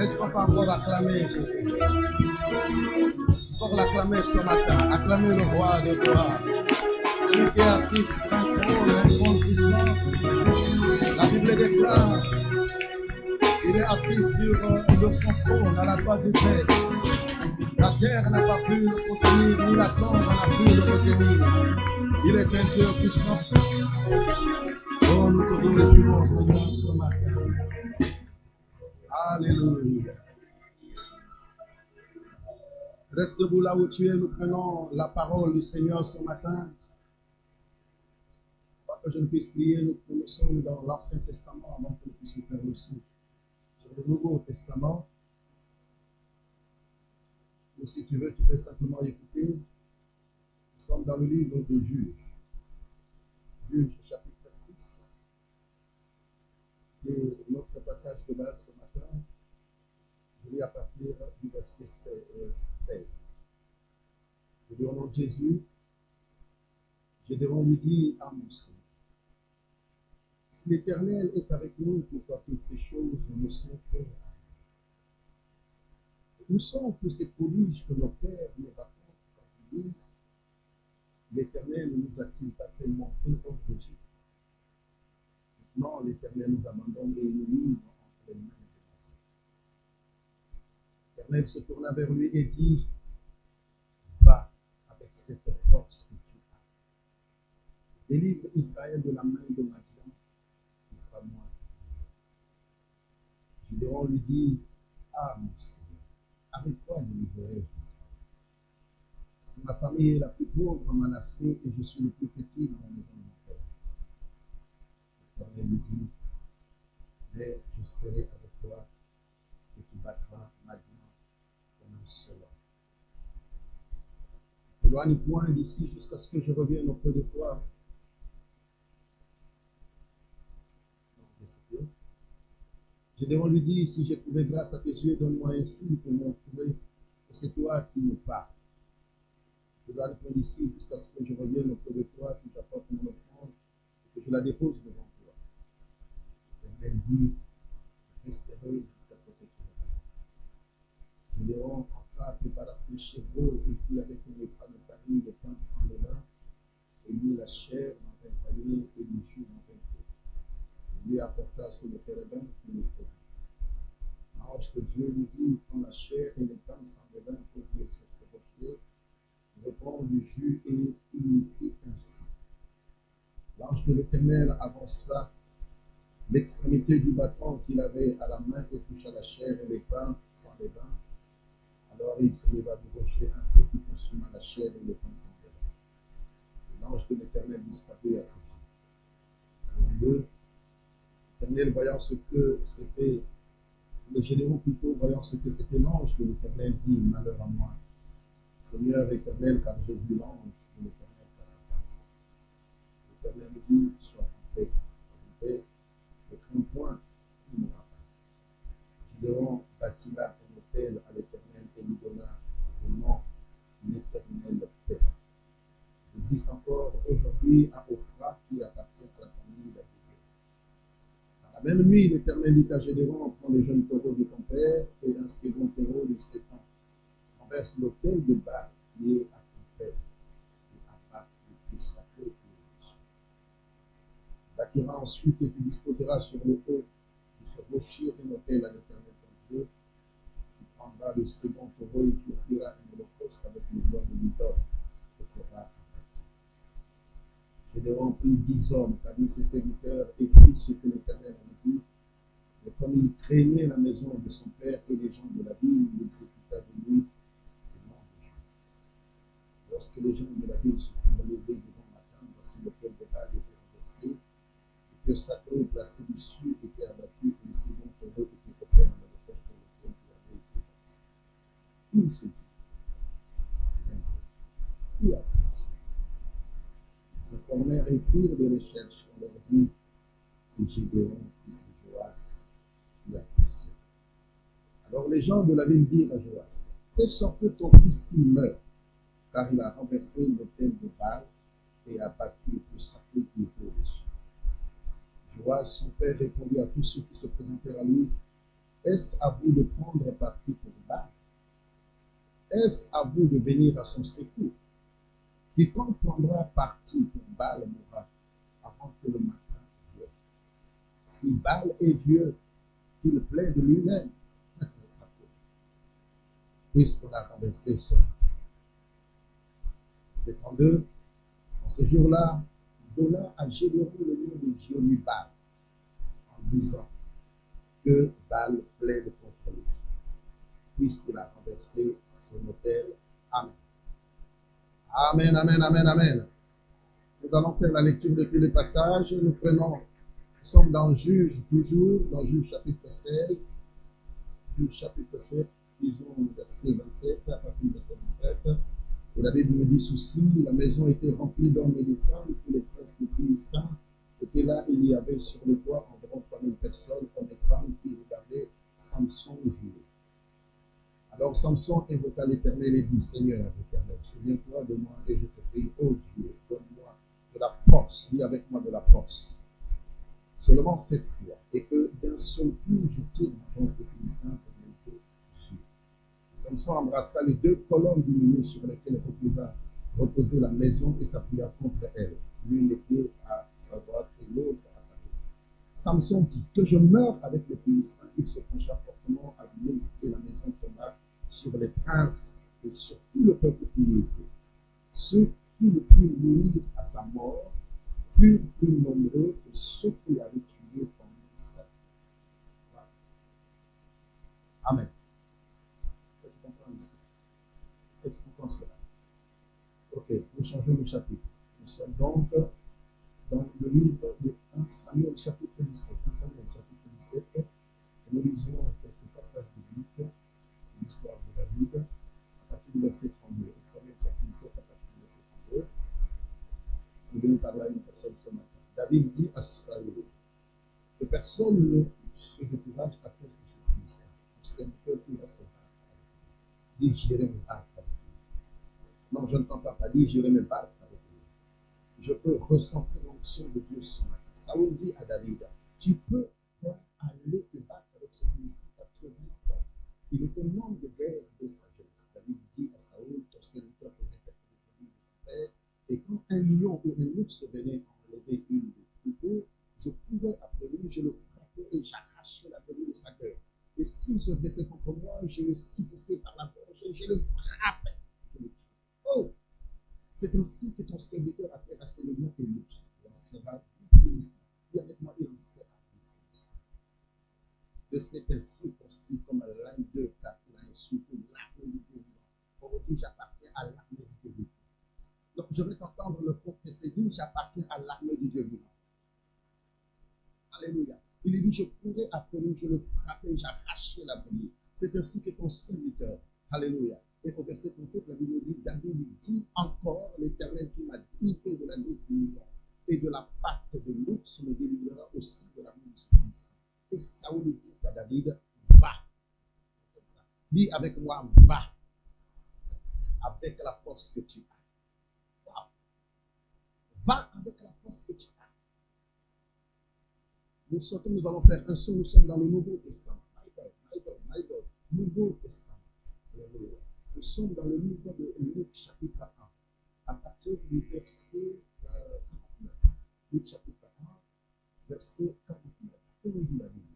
Est-ce qu'on peut encore acclamer Jésus? Encore l'acclamer ce matin. Acclamer le roi de gloire. Celui qui est assis sur un trône puissant. La Bible déclare qu'il est assis sur son trône à la droite du Père. La terre n'a pas pu le contenir, ni la tombe n'a pu le retenir. Il est un Dieu puissant. Oh, nous te glorifions, Seigneur, ce matin. Alléluia. Reste debout là où tu es, nous prenons la parole du Seigneur ce matin. Pour que je ne puisse prier, nous sommes dans l'Ancien Testament avant que nous puissions faire le saut sur le Nouveau Testament. Ou si tu veux, tu peux simplement écouter. Nous sommes dans le livre de Juges. Juges chapitre 6. Et notre passage de base ce matin, je lis à partir du verset 13. Je dis au nom de Jésus, Gédéon lui dit à Moïse, si l'Éternel est avec nous, pourquoi toutes ces choses ne sont que là? Où sont tous ces prodiges que nos pères nous racontent quand ils disent, l'Éternel ne nous a-t-il pas fait monter hors d'Égypte? Maintenant, l'Éternel nous abandonne et nous livre entre les mains de Dieu. L'Éternel se tourna vers lui et dit, va avec cette force que tu as. Délivre Israël de la main de Madian, qui sera moi. Gédéon lui dit, ah mon Seigneur, avec quoi délivrerai-je Israël? Si ma famille est la plus pauvre en Manassé et je suis le plus petit dans la maison de mon père. L'Éternel lui dit, mais je serai avec toi et tu battras Madian comme un seul homme. Ne t'éloigne point d'ici jusqu'à ce que je revienne auprès de toi. Gédéon lui dit, si j'ai trouvé grâce à tes yeux, donne-moi un signe pour montrer que c'est toi qui me parles. Je dois prendre ici jusqu'à ce que je revienne auprès de toi, que j'apporte mon offrande et que je la dépose devant toi. L'Éternel dit, je resterai jusqu'à ce que tu reviennes. Gédéon entra, prépara un chevreau et fit avec une femme de farine de pain sans levain, et mit la chair dans un panier et le jus dans un pot. Il lui apporta sur le térébin qui le présenta. L'ange de Dieu lui dit, prends la chair et les pains sans levain, pose-les sur ce rocher, répand du jus et il y fit ainsi. L'ange de l'Éternel avança l'extrémité du bâton qu'il avait à la main et toucha la chair et les pains sans levain. Alors il se leva du rocher un feu qui consuma la chair et les pains sans levain. L'ange de l'Éternel disparut à ses yeux. C'est deux. L'Éternel voyant ce que c'était, le Gédéon plutôt voyant ce que c'était l'ange de l'Éternel dit, malheur à moi. Seigneur Éternel, car j'ai vu l'ange de l'Éternel face à face. L'Éternel me dit, sois en paix, ne crains point, il ne mourra pas. Gédéon bâtit là un autel à l'Éternel et lui donna au nom l'Éternel paix. Il existe encore aujourd'hui à Ophra qui appartient à la famille d'Abizé. Dans la même nuit, l'Éternel dit à Gédéon, prends le jeune taureau de ton père et un second taureau de 7 ans. Renverse l'autel de Baal qui est à ton père et abat le plus sacré pour nous. Tu bâtiras ensuite et tu disposeras sur le haut de ce rocher un autel à l'Éternel ton Dieu. Tu prendras le second taureau et tu offriras un holocauste avec le bois de l'idole que tu auras abattu. Gédéon prit 10 hommes parmi ses serviteurs et fit ce que l'Éternel avait dit. Mais comme il craignait la maison de son père et les gens de la ville, il exécuta de lui le nom de Dieu. Lorsque les gens de la ville se furent levés devant matin, voici l'autel de Baal était renversé, le feu sacré placé dessus était abattu et le second taureau était offert dans le poste de l'autel qui avait été bâti. Il se dit, qui a fait ça? Ils s'informèrent et firent des recherches. On leur dit, c'est Gédéon, fils de Joas, qui a fait ça. Alors les gens de la ville dirent à Joas, fais sortir ton fils qu'il meure, car il a renversé l'autel de Baal et a battu le plus sacré qui était au-dessus. Joas, son père, répondit à tous ceux qui se présentèrent à lui, Est-ce à vous de prendre parti pour Baal? Est-ce à vous de venir à son secours? Quiconque prendra parti pour Baal mourra avant que le matin vienne. Si Baal est Dieu, qu'il plaît de lui-même, puisqu'on a renversé son. C'est 32. En ce jour-là, donna à Gédéon le nom de Jéhonibal, en disant que Baal plaide contre lui, puisqu'il a renversé son autel. Amen. Amen, amen, amen, amen. Nous allons faire la lecture de tous les passages. Nous sommes dans Juge, toujours, dans Juge chapitre 16. Juge chapitre 7, disons verset 27, à partir du verset 27. Et la Bible me dit ceci: la maison était remplie d'hommes et de femmes, tous les princes des Philistins étaient là. Il y avait sur le toit environ 3000 personnes, hommes et femmes, qui regardaient Samson jouer. Alors Samson invoqua l'Éternel et dit: Seigneur l'Éternel, souviens-toi de moi et je te prie, ô Dieu, donne-moi de la force, dis avec moi de la force, seulement cette fois, et que d'un seul coup je tire ma lance de Philistin pour m'être dessus. Samson embrassa les deux colonnes du milieu sur lesquelles reposer la maison et s'appuya contre elle. L'une était à sa droite et l'autre à sa gauche. Samson dit: que je meure avec les Philistins. Il se pencha fortement à la maison et la maison tomba sur les princes et sur tout le peuple qui y était. Ceux qui le firent mourir à sa mort furent plus nombreux que ceux qui l'avaient tué pendant sa vie. Voilà. Amen. Est-ce que tu comprends ici? Est-ce que tu comprends cela? Ok, nous changeons de chapitre. Nous sommes donc dans le livre de 1 Samuel chapitre 17. 1 Samuel chapitre 17. Et nous lisons quelques passages bibliques, l'histoire de David, à partir du verset 32. 1 Samuel chapitre 17, à partir du verset 32. Je vais nous parler à une personne ce matin. David dit à Saül que personne ne se décourage à cause de ce fils. C'est que il va se battre. Dit: j'irai me battre avec lui. Non, je ne t'entends pas dire: j'irai me battre avec lui. Je peux ressentir l'onction de Dieu ce matin. Saül dit à David: tu peux aller te battre avec ce Philistin car tu es un enfant. Il était un homme de guerre de sa jeunesse. David dit à Saül: ton serviteur faisait quelque chose de son père, et quand un lion ou un ours venait enlever une des plus, je courais après lui, je le frappais et j'arrachais la brebis de sa cœur. Et s'il se dressait contre moi, je le saisissais par la gorge et je le frappais. Je le tuais. Oh! C'est ainsi que ton serviteur a terrassé le lion et l'ours. Il en sera du Philistin. Dis avec moi: il en sera du Philistin. De c'est ainsi aussi comme l'un d'eux l'a insulté l'armée du Dieu vivant. On dit: j'appartiens à l'armée du Dieu vivant. Donc je vais t'entendre le prophétie dire: j'appartiens à l'armée du Dieu vivant. Alléluia. Il dit: je courais après lui, je le frappais, j'arrachais la brebis. C'est ainsi que ton serviteur, alléluia. Et au verset 37, la Bible dit: David dit encore: l'Éternel qui m'a délivré de la griffe du lion et de la patte de l'ours me délivrera aussi de la main de ce Philistin. Et Saül dit à David: va. Dis avec moi: va. Avec la force que tu as. Wow. Va avec la force que tu as. Nous sortons, nous allons faire un saut, nous sommes dans le Nouveau Testament. My God. Nouveau Testament. Nous sommes dans le livre de Luc chapitre 1, à partir du verset 49. Luc chapitre 1, verset 49. Que nous dit la Bible?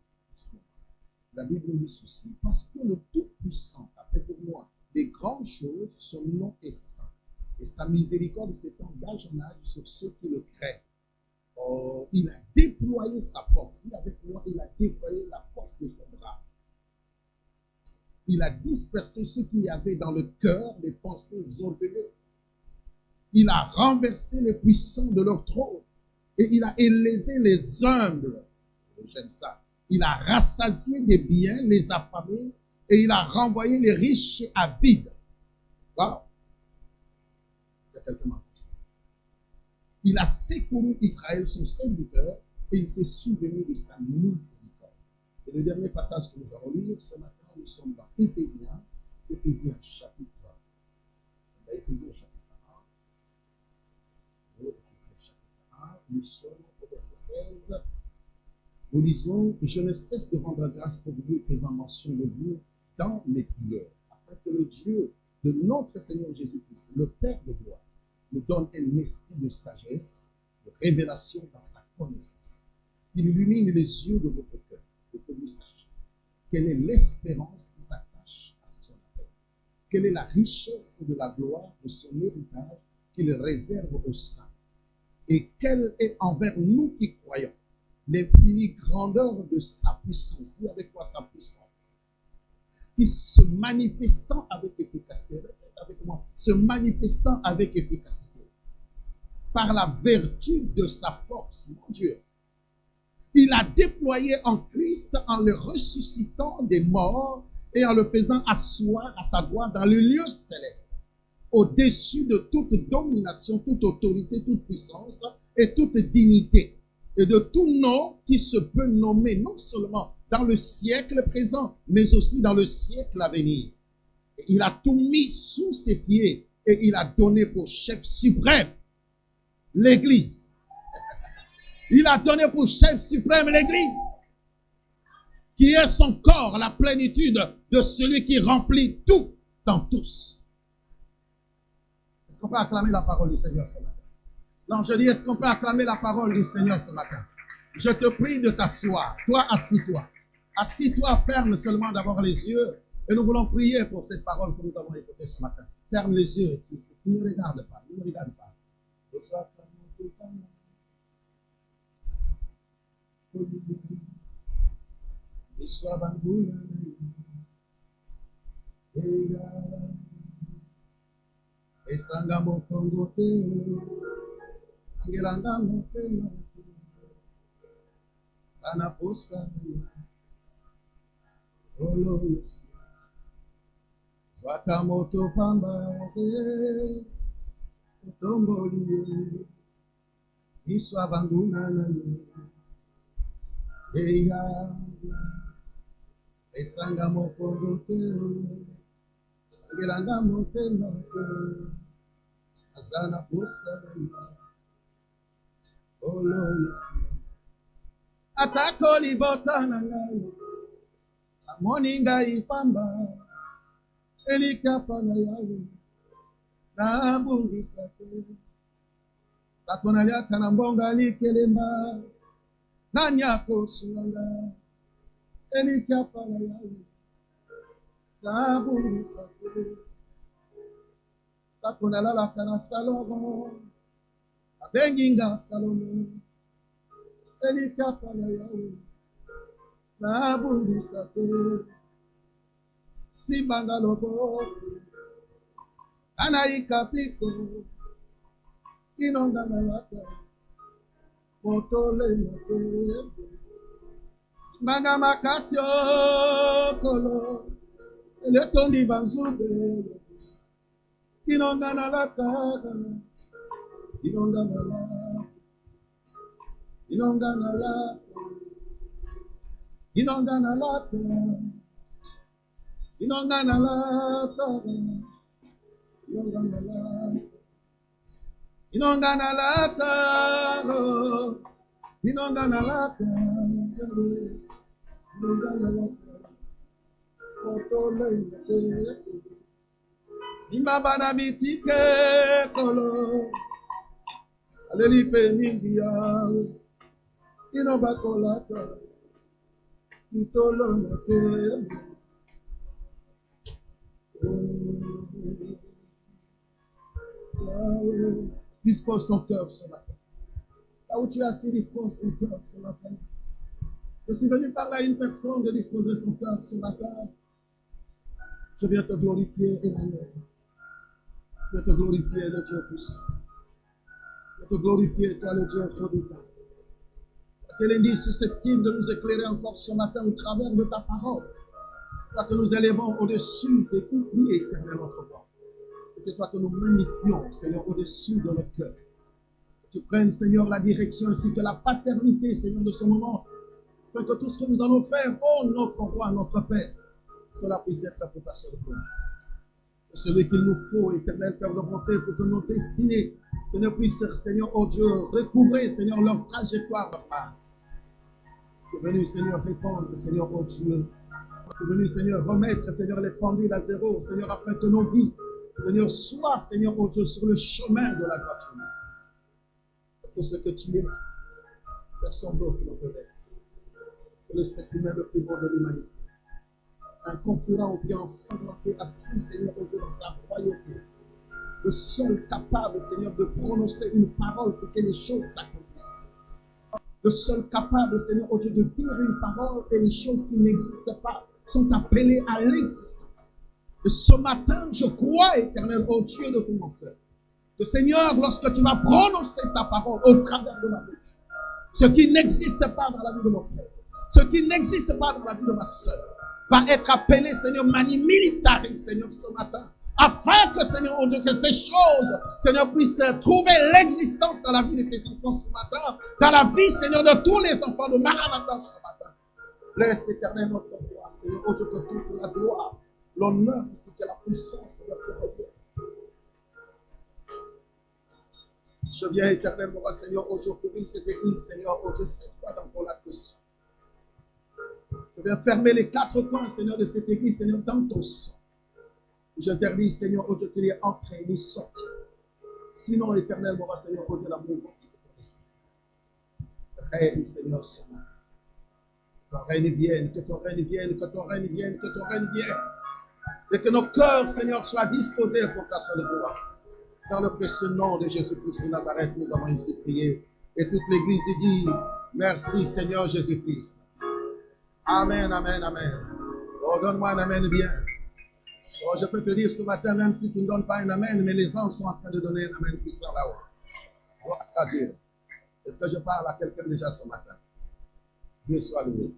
La Bible dit ceci: parce que le Tout-Puissant a fait pour moi des grandes choses, son nom est saint, et sa miséricorde s'étend d'âge en âge sur ceux qui le craignent. Oh, il a déployé sa force. Dis avec moi: il a déployé la force de son bras. Il a dispersé ceux qui avaient dans le cœur des pensées orgueilleuses. Il a renversé les puissants de leur trône. Et il a élevé les humbles. J'aime ça. Il a rassasié des biens les affamés. Et il a renvoyé les riches avides. Wow. Il y a quelqu'un m'a dit. Il a secouru Israël, son serviteur, et il s'est souvenu de sa miséricorde. Et le dernier passage que nous allons lire ce matin, nous sommes dans Éphésiens chapitre 1. Éphésiens chapitre 1. Nous sommes au verset 16. Nous disons, je ne cesse de rendre grâce pour vous, faisant mention de vous dans mes prières, afin que le Dieu de notre Seigneur Jésus-Christ, le Père de gloire, nous donne un esprit de sagesse, de révélation dans sa connaissance, qu'il illumine les yeux de votre cœur, pour que vous sachiez quelle est l'espérance qui s'attache à son appel, quelle est la richesse de la gloire de son héritage qu'il réserve aux saints, et quelle est envers nous qui croyons l'infinie grandeur de sa puissance. Dis avec quoi sa puissance? Qui se manifestant avec efficacité, avec moi, se manifestant avec efficacité, par la vertu de sa force, mon Dieu. Il a déployé en Christ en le ressuscitant des morts et en le faisant asseoir à sa droite dans le lieu céleste, au-dessus de toute domination, toute autorité, toute puissance et toute dignité, et de tout nom qui se peut nommer, non seulement dans le siècle présent, mais aussi dans le siècle à venir. Il a tout mis sous ses pieds et il a donné pour chef suprême l'Église. Il a donné pour chef suprême l'Église, qui est son corps, la plénitude de celui qui remplit tout dans tous. Est-ce qu'on peut acclamer la parole du Seigneur ce matin? Non, je dis, est-ce qu'on peut acclamer la parole du Seigneur ce matin? Je te prie de t'asseoir. Toi, assis-toi. Assis-toi, ferme seulement d'abord les yeux. Et nous voulons prier pour cette parole que nous avons écoutée ce matin. Ferme les yeux. Tu ne regardes pas. Ne regarde pas. Esanga mokongo te, angelanga motema, sana posa, olo Yesu, zwaka moto pamba te, otomboli, iswa banguna na ye, eya, esanga mokongo te, angelanga motema te, azana posa na olo Yesu. Atako libota na ngai, amoni ngai pamba, elikapa na yawe, na bungisa te. Tako na liaka na mbonga likelemba, na nyako suanga, elikapa na yawe, na bungisa te. Tako na lalaka na Salomo, abenginga Salomo, elikapa na yawe, na bungisa te. Sibanga lobo, anaika piko, inonga na lata, motole na te. Sibanga makasio kolo, eletondi banzube, inonga na lata, inonga na lata, inonga na lata, inonga na lata, inonga na lata, inonga na lata, inonga na lata, inonga na lata, inonga na lata, motole na te. Simba bana bitike kolo, alelipe mingi ya, inoba kolata, mitolo na te. Dispose ton cœur ce matin. Là où tu es assis, dispose ton cœur ce matin. Je suis venu parler à une personne de disposer son cœur ce matin. Je viens te glorifier, Emmanuel. Je viens te glorifier, le Dieu puissant. Je viens te glorifier, toi, le Dieu redoutable. Quel indice susceptible de nous éclairer encore ce matin au travers de ta parole. Toi que nous élevons au-dessus des oublis éternels notre corps. Et c'est toi que nous magnifions, Seigneur, au-dessus de notre cœur. Que tu prennes, Seigneur, la direction ainsi que la paternité, Seigneur, de ce moment. Afin que tout ce que nous allons faire, oh notre roi, notre Père, cela puisse être pour ta seule gloire. Que celui qu'il nous faut, éternel Père de bonté, pour que nos destinées, Seigneur, puissent, Seigneur, oh Dieu, recouvrer, Seigneur, leur trajectoire, Papa. Tu es venu, Seigneur, répandre, Seigneur, oh Dieu. Tu es venu, Seigneur, remettre, Seigneur, les pendules à zéro, Seigneur, afin que nos vies, Seigneur, soient, Seigneur, oh Dieu, sur le chemin de la droiture. Parce que ce que tu es, personne d'autre ne peut l'être. Que le spécimen le plus beau de l'humanité. Un concurrent au bien ensanglanté, assis, Seigneur, oh Dieu, dans sa royauté. Le seul capable, Seigneur, de prononcer une parole pour que les choses s'accomplissent. Le seul capable, Seigneur, oh Dieu, de dire une parole et les choses qui n'existent pas sont appelées à l'existence. Et ce matin, je crois, éternel, oh Dieu, de tout mon cœur, que Seigneur, lorsque tu vas prononcer ta parole au travers de ma bouche, ce qui n'existe pas dans la vie de mon frère, ce qui n'existe pas dans la vie de ma soeur, va être appelé, Seigneur, mani militari, Seigneur, ce matin, afin que, Seigneur, oh Dieu, que ces choses, Seigneur, puissent trouver l'existence dans la vie de tes enfants ce matin, dans la vie, Seigneur, de tous les enfants de Maranatha ce matin. Laisse, éternel, notre gloire, Seigneur, oh Dieu, que toute la gloire, l'honneur, ainsi que la puissance, Seigneur, te revienne. Je viens, éternel, mon roi, Seigneur, oh Dieu, couvrir cette église, Seigneur, oh Dieu, cette fois dans ton lac de sang. Je viens fermer les quatre coins, Seigneur, de cette église, Seigneur, dans ton sang. J'interdis, Seigneur, oh Dieu, qu'il y ait entrée ni sortie. Sinon, éternel, mon roi, Seigneur, oh Dieu, la mouvance de ton esprit. Règne, Seigneur, ce matin. Que ton règne vienne, que ton règne vienne, que ton règne vienne, que ton règne vienne. Et que nos cœurs, Seigneur, soient disposés pour ta seule gloire. Dans le précieux nom de Jésus-Christ de Nazareth, nous avons ici prié. Et toute l'église dit, merci, Seigneur Jésus-Christ. Amen, amen, amen. Oh, donne-moi un amen bien. Oh, je peux te dire ce matin, même si tu ne donnes pas un amen, mais les anges sont en train de donner un amen puissant là-haut. Gloire à Dieu. Est-ce que je parle à quelqu'un déjà ce matin? Dieu soit loué.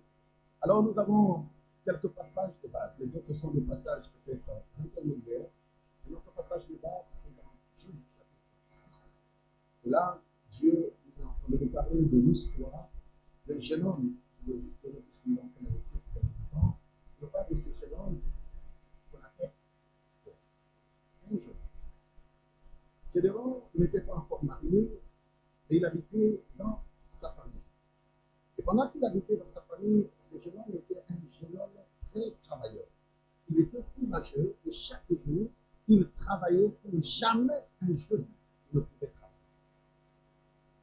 Alors, nous avons quelques passages de base. Les autres, ce sont des passages peut-être intermédiaires. Et notre passage de base, c'est dans Jude, chapitre 6. Et là, Dieu est en train de nous parler de l'histoire d'un jeune homme. Je veux juste donner, puisque nous avons fait la lecture depuis quelque temps. Je parle de ce jeune homme qu'on appelle un jeune. Gédéon n'était pas encore marié et il habitait dans sa famille. Et pendant qu'il habitait dans sa famille, ce jeune homme était un jeune homme très travailleur. Il était courageux et chaque jour, il travaillait comme jamais un jeune ne pouvait travailler.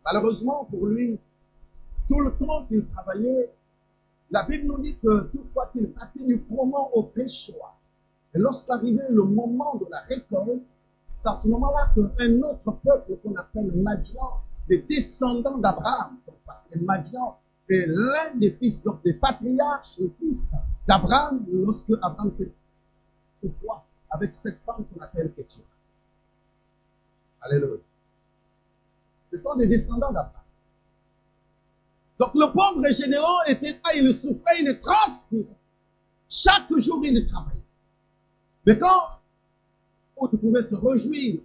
Malheureusement pour lui, tout le temps qu'il travaillait, la Bible nous dit que toutefois qu'il battait du froment au péchoir. Et lorsqu'arrivait le moment de la récolte, c'est à ce moment-là qu'un autre peuple qu'on appelle Madian, des descendants d'Abraham, parce que Madian est l'un des fils, donc des patriarches, des fils d'Abraham, lorsque Abraham s'est toutefois avec cette femme qu'on appelle Kétura. Alléluia. Ce sont des descendants d'Abraham. Donc le pauvre Gédéon était là, il souffrait, il transpirait. Chaque jour, il travaillait. Mais quand on pouvait se réjouir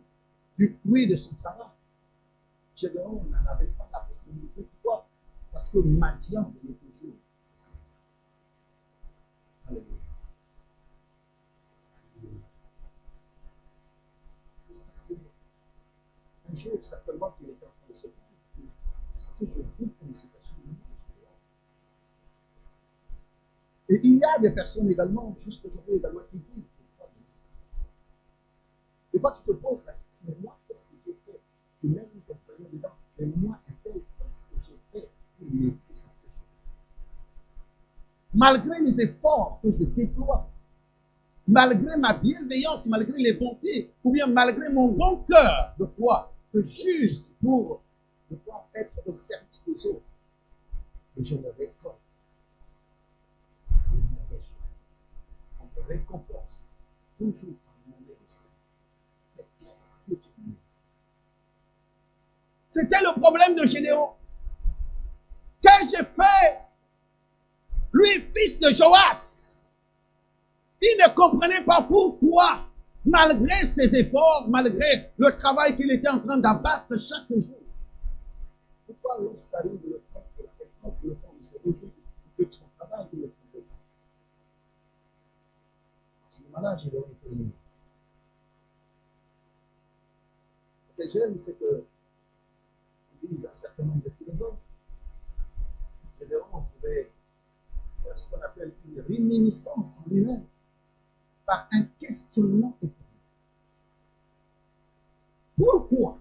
du fruit de son travail, Gédéon n'en avait pas la possibilité. Pourquoi? Parce que Madian venait toujours. Alléluia. Parce qu'un jour, certainement, qu'il était en train de se dire, est-ce que je vis comme ce péché? Et il y a des personnes également, jusqu'aujourd'hui également, qui vivent des fois, tu te poses la question, mais moi, qu'est-ce que j'ai fait? Tu mets une compagnie dedans, mais moi, qu'est-ce que j'ai fait pour mériter ce que j'ai fait? Malgré les efforts que je déploie, malgré ma bienveillance, malgré les bontés, ou bien malgré mon bon cœur de foi, que j'use pour de pouvoir être au service des autres, et je me récolte. On me récompense toujours par mon négocié. Mais qu'est-ce que tu dis? C'était le problème de Gédéon. Qu'ai-je fait? Lui, fils de Joas, il ne comprenait pas pourquoi, malgré ses efforts, malgré le travail qu'il était en train d'abattre chaque jour, pourquoi lorsqu'arrive le temps de la récolte, le temps de se réjouir de son travail, il ne trouvait pas? À ce moment-là, Gédéon était ému. Ce que j'aime, c'est que, on dit un certain nombre de philosophes, Gédéon pouvait réminiscence en lui-même par un questionnement éternel. Pourquoi?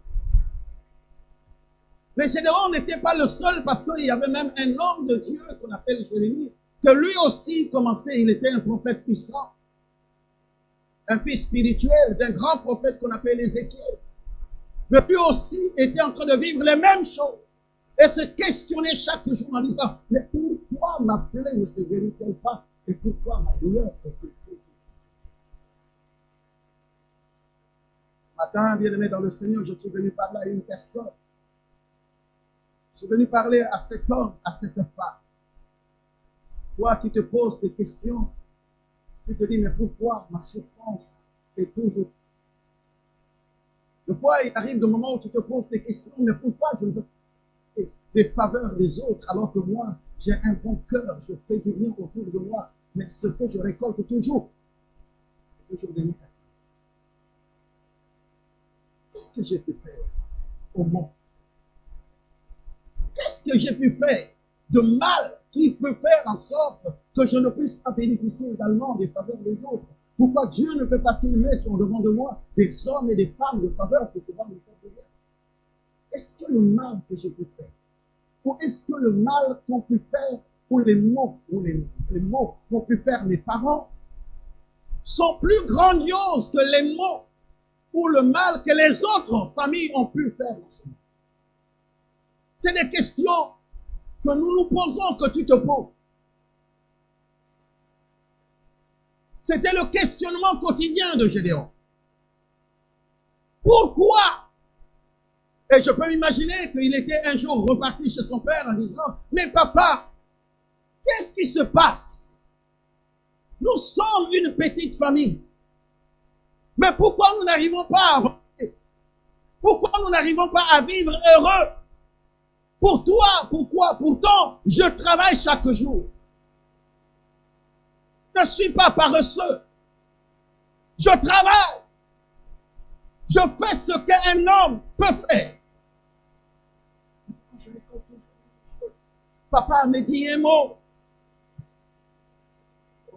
Mais Gédéon n'était pas le seul parce qu'il y avait même un homme de Dieu qu'on appelle Jérémie, que lui aussi commençait, il était un prophète puissant, un fils spirituel d'un grand prophète qu'on appelle Ézéchiel. Mais lui aussi était en train de vivre les mêmes choses et se questionner chaque jour en disant, mais pourquoi ma plaie ne se guérit-elle pas et pourquoi ma douleur est plus forte? Ce matin, bien-aimé dans le Seigneur, je suis venu parler à une personne. Je suis venu parler à cet homme, à cette femme. Toi qui te poses des questions, tu te dis, mais pourquoi ma souffrance est toujours... Des fois, il arrive des moments où tu te poses des questions, mais pourquoi je veux des faveurs des autres alors que moi, j'ai un bon cœur, je fais du bien autour de moi, mais ce que je récolte toujours, c'est toujours des négatifs. Qu'est-ce que j'ai pu faire au monde? Qu'est-ce que j'ai pu faire de mal qui peut faire en sorte que je ne puisse pas bénéficier également des faveurs des autres? Pourquoi Dieu ne peut pas-il mettre au devant de moi des hommes et des femmes de faveur pour pouvoir me faire du bien? Est-ce que le mal que j'ai pu faire, ou est-ce que le mal qu'ont pu faire, ou les mots qu'ont pu faire mes parents, sont plus grandioses que les mots ou le mal que les autres familles ont pu faire dans ce monde? C'est des questions que nous nous posons, que tu te poses. C'était le questionnement quotidien de Gédéon. Pourquoi? Et je peux m'imaginer qu'il était un jour reparti chez son père en disant, mais papa, qu'est-ce qui se passe? Nous sommes une petite famille. Mais pourquoi nous n'arrivons pas à avancer? Pourquoi nous n'arrivons pas à vivre heureux? Pour toi, pourquoi? Pourtant, je travaille chaque jour. Je ne suis pas paresseux. Je travaille. Je fais ce qu'un homme peut faire. Papa me dit un mot.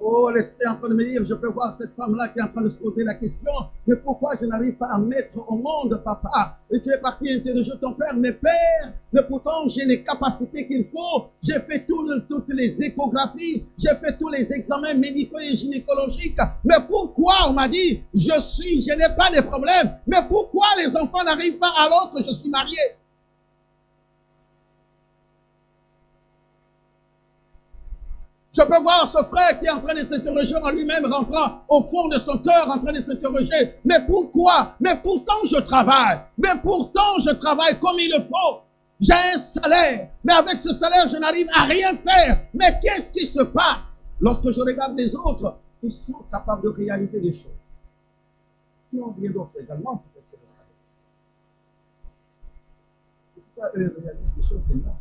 Oh, l'esprit est en train de me dire, je peux voir cette femme-là qui est en train de se poser la question, mais pourquoi je n'arrive pas à mettre au monde, papa? Et tu es parti interroger ton père, mais père, mais pourtant j'ai les capacités qu'il faut, j'ai fait toutes les échographies, j'ai fait tous les examens médicaux et gynécologiques, mais pourquoi on m'a dit, je n'ai pas de problème, mais pourquoi les enfants n'arrivent pas alors que je suis marié? Je peux voir ce frère qui est en train de s'interroger en lui-même, rentrant au fond de son cœur, en train de s'interroger. Mais pourquoi? Mais pourtant je travaille. Mais pourtant je travaille comme il le faut. J'ai un salaire. Mais avec ce salaire, je n'arrive à rien faire. Mais qu'est-ce qui se passe lorsque je regarde les autres? Ils sont capables de réaliser des choses. Non, bien d'autres également, peut-être que le salaire. Pourquoi eux réalisent des choses énormes?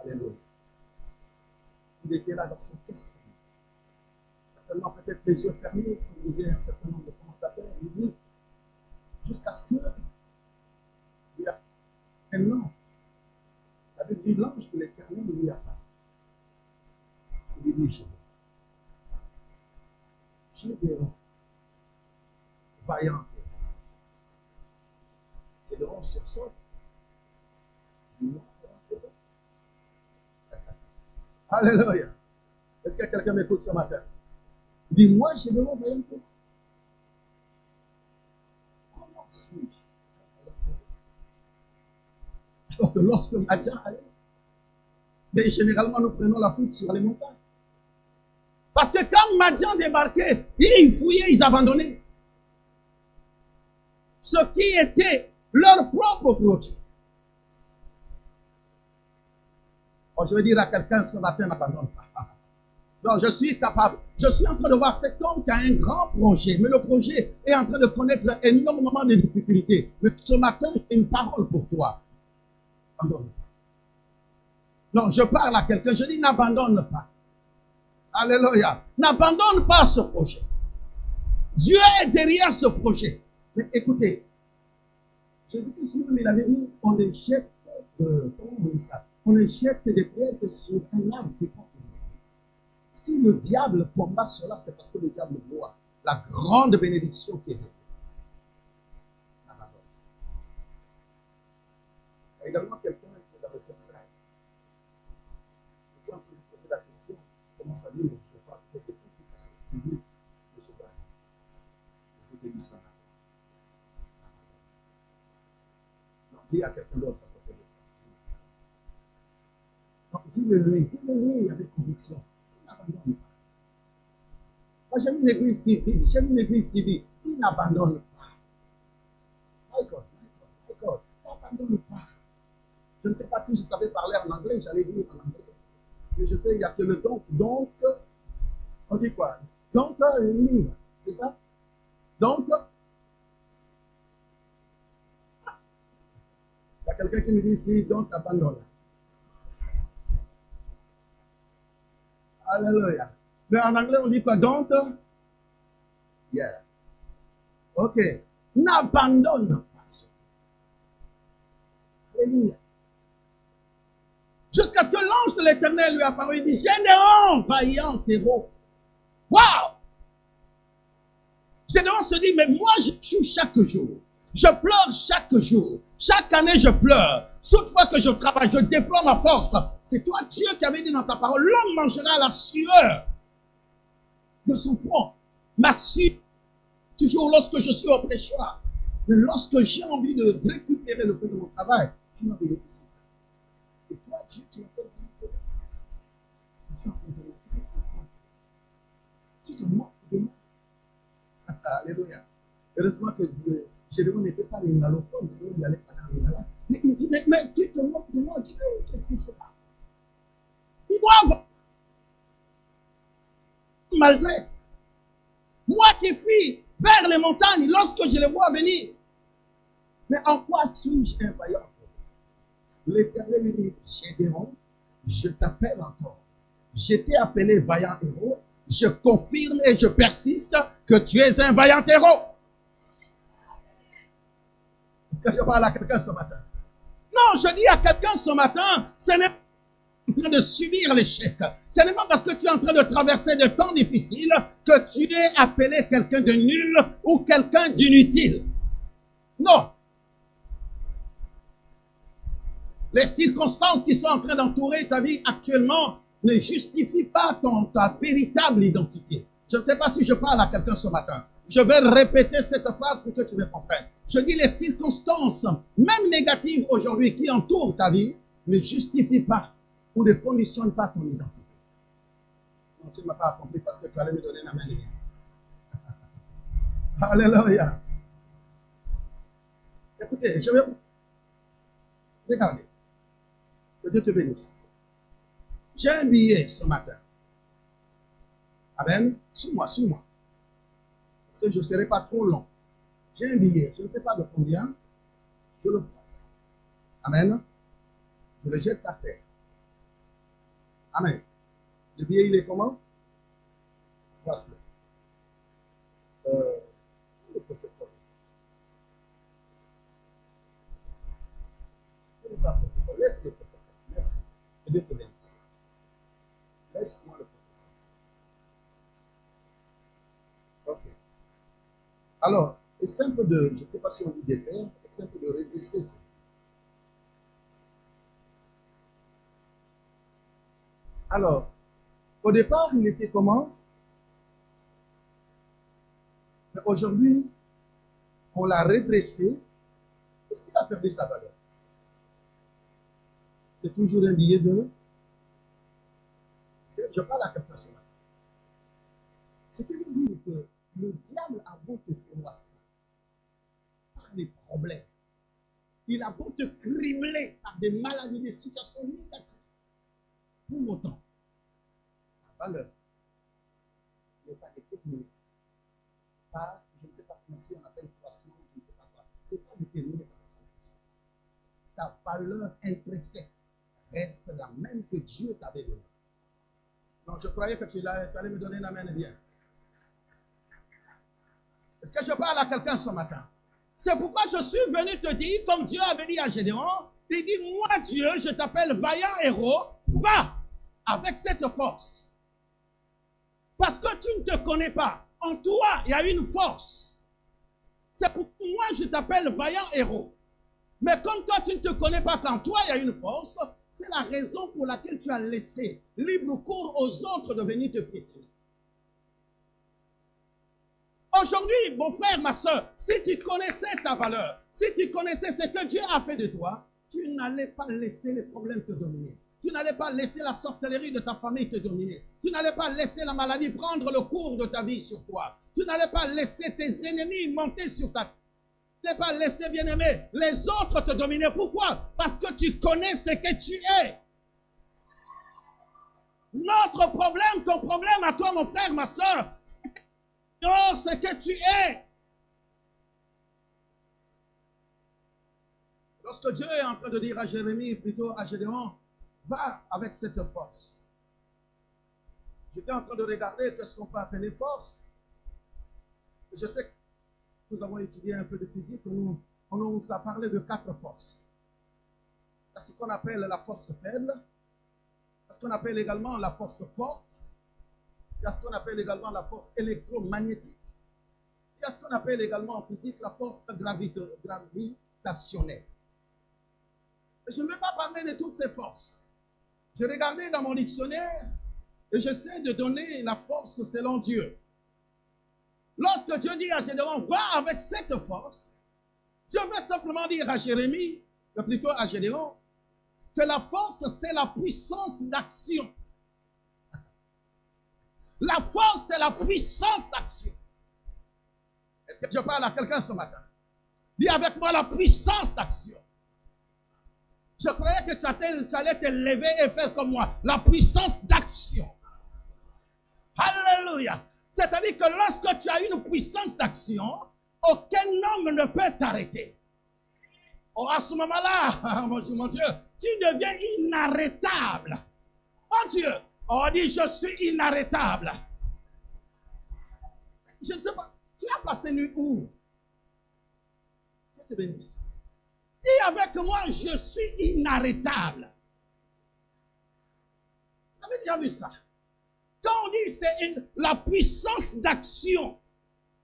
Alléluia. Il était là dans son questionnement. Certainement peut-être les yeux fermés, comme disait un certain nombre de commentateurs, il dit, jusqu'à ce que il y a un ange. La Bible dit l'ange de l'Éternel lui apparaît. Il lui dit, Gédéon, vaillant. Gédéon sursaute. Alléluia. Est-ce que quelqu'un m'écoute ce matin? Dis-moi, Gédéon, vaillant. Comment suis-je? Alors que lorsque Madian allait, mais généralement nous prenons la fuite sur les montagnes. Parce que quand Madian débarquait, ils fouillaient, ils abandonnaient. Ce qui était leur propre produit. Oh, je vais dire à quelqu'un ce matin, n'abandonne pas. Non, je suis capable. Je suis en train de voir cet homme qui a un grand projet, mais le projet est en train de connaître énormément de difficultés. Mais ce matin, j'ai une parole pour toi. Abandonne pas. Non, je parle à quelqu'un, je dis n'abandonne pas. Alléluia. N'abandonne pas ce projet. Dieu est derrière ce projet. Mais écoutez, Jésus-Christ lui-même, il avait dit, on les jette de, comment on dit ça? On ne jette des pierres que sur un arbre qui porte du fruit. Si le diable combat cela, c'est parce que le diable voit la grande bénédiction qui est donnée. Il y a également quelqu'un qui est dans le conseil. Tu es en train de poser la question, comment ça dit, je ne sais pas, peut-être des complications. Tu dis, je ne sais pas. Je te dis ça. Non, dis à quelqu'un d'autre à côté de toi. Non, dis-le-lui avec conviction. Tu n'abandonnes pas. Moi, j'aime une église qui vit. Tu n'abandonnes pas. D'accord. N'abandonne pas. Je ne sais pas si je savais parler en anglais, j'allais dire en anglais. Mais je sais, il n'y a que le don't, on dit quoi? Don't leave, c'est ça? Don't. Il y a quelqu'un qui me dit ici, don't abandonne. Alléluia. Mais en anglais, on dit quoi? Don't. Yeah. Ok. N'abandonne pas. Alléluia. Jusqu'à ce que l'ange de l'Éternel lui apparaît, il dit, Gédéon, vaillant héros. Waouh! Gédéon se dit, mais moi je joue chaque jour. Je pleure chaque jour. Chaque année je pleure. Toute fois que je travaille, je déploie ma force. C'est toi Dieu qui avait dit dans ta parole, l'homme mangera la sueur de son front. Ma sueur, toujours lorsque je suis au péchoir. Mais lorsque j'ai envie de récupérer le fruit de mon travail, je n'en bénéficie pas. Et toi, Dieu, tu m'appelles tu te moques de moi. Alléluia. Heureusement que Gédéon n'était pas l'ingalophone, sinon il n'allait pas dans l'ingala. Mais il dit, mais tu te moques de moi, Dieu, qu'est-ce qui se passe? Moi, maltraite. Moi qui fuis vers les montagnes lorsque je les vois venir. Mais en quoi suis-je un vaillant? L'Éternel lui dit, Gédéon, je t'appelle encore. Je t'ai appelé vaillant héros. Je confirme et je persiste que tu es un vaillant héros. Est-ce que je parle à quelqu'un ce matin? Non, je dis à quelqu'un ce matin, ce n'est pas en train de subir l'échec. Ce n'est pas parce que tu es en train de traverser des temps difficiles que tu es appelé quelqu'un de nul ou quelqu'un d'inutile. Non. Les circonstances qui sont en train d'entourer ta vie actuellement ne justifient pas ta véritable identité. Je ne sais pas si je parle à quelqu'un ce matin. Je vais répéter cette phrase pour que tu me comprennes. Je dis les circonstances, même négatives aujourd'hui, qui entourent ta vie, ne justifient pas ou ne conditionnent pas ton identité. Non, tu ne m'as pas compris parce que tu allais me donner la main de bien. Alléluia. Écoutez, je vais... Regardez. Que Dieu te bénisse. J'ai un billet ce matin. Amen. Suis-moi. Parce que je ne serai pas trop long. J'ai un billet. Je ne sais pas de combien. Je le froisse. Amen. Je le jette par terre. Amen. Le billet, il est comment? Froissé. Le protocole. Laisse le protocole. Merci. Que Dieu te bénisse. Laisse-moi le protocole. Ok. Alors, c'est simple de, je ne sais pas si on dit défaire, c'est simple de redresser. Alors, au départ, il était comment? Mais aujourd'hui, on l'a redressé. Est-ce qu'il a perdu sa valeur? C'est toujours un billet de... Je parle à quelqu'un ce matin. Ce qui veut dire que le diable a beau te froisser par les problèmes. Il a beau te cribler par des maladies, des situations négatives. Pour autant, la valeur n'est pas déterminée par, je ne sais pas comment on appelle froissement, je ne sais pas quoi. Ce n'est pas déterminé par ces circonstances. Ta valeur intrinsèque reste la même que Dieu t'avait donnée. Non, je croyais que tu allais me donner la main de bien. Est-ce que je parle à quelqu'un ce matin? C'est pourquoi je suis venu te dire, comme Dieu avait dit à Gédéon, Il dit, moi Dieu, je t'appelle vaillant héros, va avec cette force. Parce que tu ne te connais pas. En toi, il y a une force. C'est pourquoi moi, je t'appelle vaillant héros. Mais comme toi, tu ne te connais pas qu'en toi, il y a une force, c'est la raison pour laquelle tu as laissé libre cours aux autres de venir te piétiner. Aujourd'hui, mon frère, ma soeur, si tu connaissais ta valeur, si tu connaissais ce que Dieu a fait de toi, tu n'allais pas laisser les problèmes te dominer. Tu n'allais pas laisser la sorcellerie de ta famille te dominer. Tu n'allais pas laisser la maladie prendre le cours de ta vie sur toi. Tu n'allais pas laisser tes ennemis monter sur ta tête. Tu n'allais pas laisser, bien-aimé, les autres te dominer. Pourquoi? Parce que tu connais ce que tu es. Notre problème, ton problème à toi, mon frère, ma soeur, c'est ce que tu es. Lorsque Dieu est en train de dire à Jérémie, plutôt à Gédéon, va avec cette force. J'étais en train de regarder ce qu'on peut appeler force. Je sais que nous avons étudié un peu de physique, on nous a parlé de 4 forces. Il y a ce qu'on appelle la force faible, il y a ce qu'on appelle également la force forte, il y a ce qu'on appelle également la force électromagnétique, il y a ce qu'on appelle également en physique la force gravitationnelle. Je ne vais pas parler de toutes ces forces. Je regardais dans mon dictionnaire et j'essaie de donner la force selon Dieu. Lorsque Dieu dit à Gédéon, va avec cette force, Dieu veut simplement dire à Jérémie, ou plutôt à Gédéon, que la force, c'est la puissance d'action. La force, c'est la puissance d'action. Est-ce que je parle à quelqu'un ce matin? Dis avec moi la puissance d'action. Je croyais que tu allais te lever et faire comme moi. La puissance d'action. Alléluia. C'est-à-dire que lorsque tu as une puissance d'action, aucun homme ne peut t'arrêter. Oh, à ce moment-là, mon Dieu, tu deviens inarrêtable. Mon Dieu, on dit je suis inarrêtable. Je ne sais pas, tu as passé nuit où? Dieu te bénisse. Dis avec moi, je suis inarrêtable. Vous avez déjà vu ça? Quand on dit c'est la puissance d'action,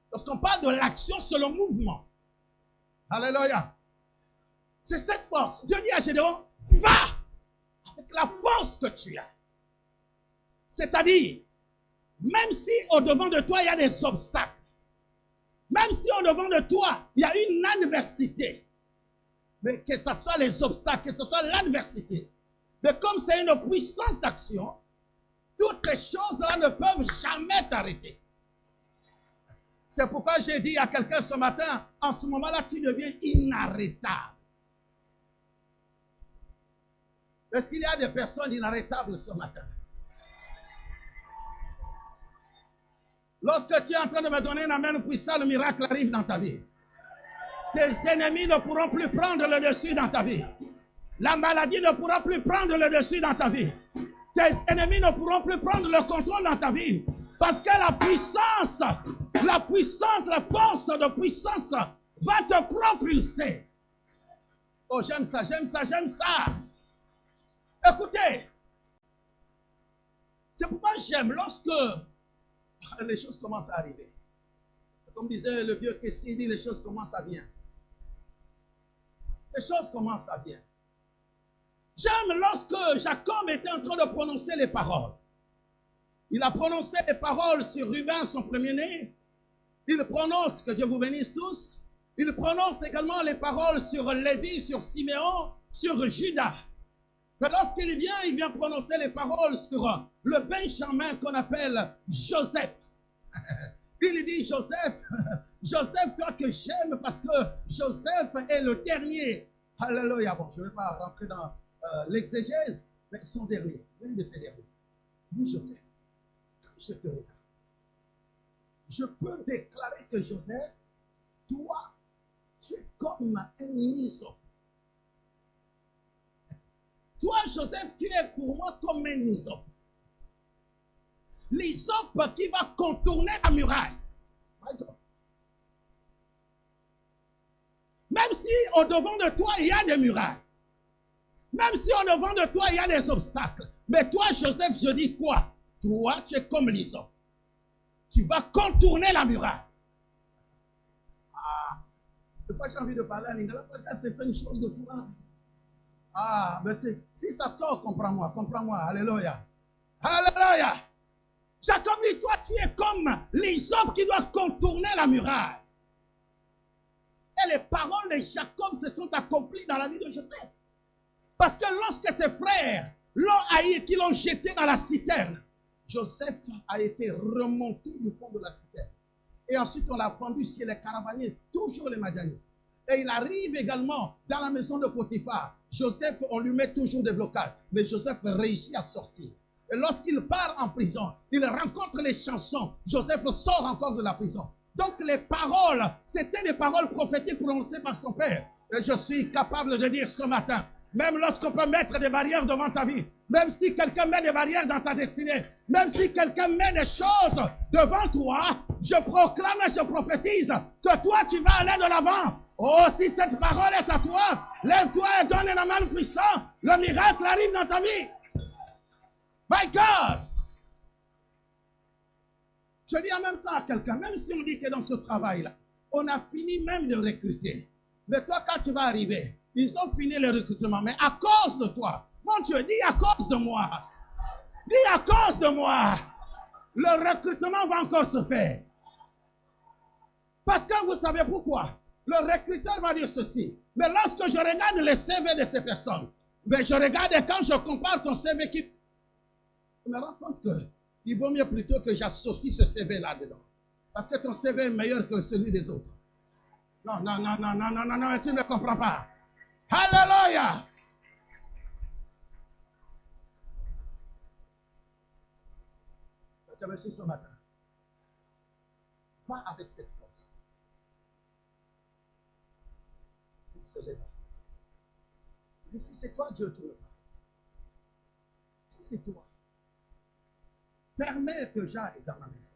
lorsqu'on parle de l'action, c'est le mouvement. Alléluia. C'est cette force. Dieu dit à Gédéon, va avec la force que tu as. C'est-à-dire, même si au-devant de toi, il y a des obstacles, même si au-devant de toi, il y a une adversité, mais que ce soit les obstacles, que ce soit l'adversité, mais comme c'est une puissance d'action, toutes ces choses-là ne peuvent jamais t'arrêter. C'est pourquoi j'ai dit à quelqu'un ce matin, en ce moment-là, tu deviens inarrêtable. Est-ce qu'il y a des personnes inarrêtables ce matin? Lorsque tu es en train de me donner un amen puissant, le miracle arrive dans ta vie. Tes ennemis ne pourront plus prendre le dessus dans ta vie. La maladie ne pourra plus prendre le dessus dans ta vie. Tes ennemis ne pourront plus prendre le contrôle dans ta vie. Parce que la puissance, la force de puissance va te propulser. Oh, j'aime ça, j'aime ça, j'aime ça. Écoutez, c'est pourquoi j'aime lorsque les choses commencent à arriver. Comme disait le vieux Kessie, dit les choses commencent à bien. Les choses commencent à bien. J'aime lorsque Jacob était en train de prononcer les paroles. Il a prononcé les paroles sur Ruben, son premier-né. Il prononce, que Dieu vous bénisse tous. Il prononce également les paroles sur Lévi, sur Siméon, sur Judas. Mais lorsqu'il vient, il vient prononcer les paroles sur le Benjamin qu'on appelle Joseph. Il dit Joseph, Joseph, toi que j'aime parce que Joseph est le dernier. Alléluia. Bon, je ne vais pas rentrer dans l'exégèse, mais son dernier, l'un de ses derniers. Oui, Joseph, je te regarde. Je peux déclarer que Joseph, toi, tu es comme un hysope. Toi, Joseph, tu es pour moi comme un hysope. L'hysope qui va contourner la muraille. Même si au devant de toi, il y a des murailles. Même si au devant de toi, il y a des obstacles. Mais toi, Joseph, je dis quoi? Toi, tu es comme l'hysope. Tu vas contourner la muraille. Ah, des fois, j'ai envie de parler en lingala parce que c'est une chose de foi. Ah, mais si ça sort, comprends-moi, comprends-moi. Alléluia. Alléluia. Jacob dit, toi, tu es comme l'hysope qui doit contourner la muraille. Et les paroles de Jacob se sont accomplies dans la vie de Joseph. Parce que lorsque ses frères l'ont haï, qui l'ont jeté dans la citerne, Joseph a été remonté du fond de la citerne. Et ensuite, on l'a pendu chez les caravaniers, toujours les Madianites. Et il arrive également dans la maison de Potiphar. Joseph, on lui met toujours des blocages. Mais Joseph réussit à sortir. Et lorsqu'il part en prison, il rencontre les chansons. Joseph sort encore de la prison. Donc les paroles, c'était des paroles prophétiques prononcées par son père. Et je suis capable de dire ce matin, même lorsqu'on peut mettre des barrières devant ta vie, même si quelqu'un met des barrières dans ta destinée, même si quelqu'un met des choses devant toi, je proclame et je prophétise que toi tu vas aller de l'avant. Oh, si cette parole est à toi, lève-toi et donne un amen puissant. Le miracle arrive dans ta vie. My God! Je dis en même temps à quelqu'un, même si on dit que dans ce travail-là, on a fini même de recruter. Mais toi, quand tu vas arriver, ils ont fini le recrutement. Mais à cause de toi, mon Dieu, dis à cause de moi. Dis à cause de moi. Le recrutement va encore se faire. Parce que vous savez pourquoi? Le recruteur va dire ceci. Mais lorsque je regarde les CV de ces personnes, mais je regarde et quand je compare ton CV qui... Je me rends compte qu'il vaut mieux plutôt que j'associe ce CV là-dedans. Parce que ton CV est meilleur que celui des autres. Non, non, non, non, non, non, non, non, tu ne comprends pas. Alléluia! Je te remercie ce matin. Va avec cette force. Il se lève. Mais si c'est toi, Dieu, tu le parles. Si c'est toi, permets que j'aille dans ma maison.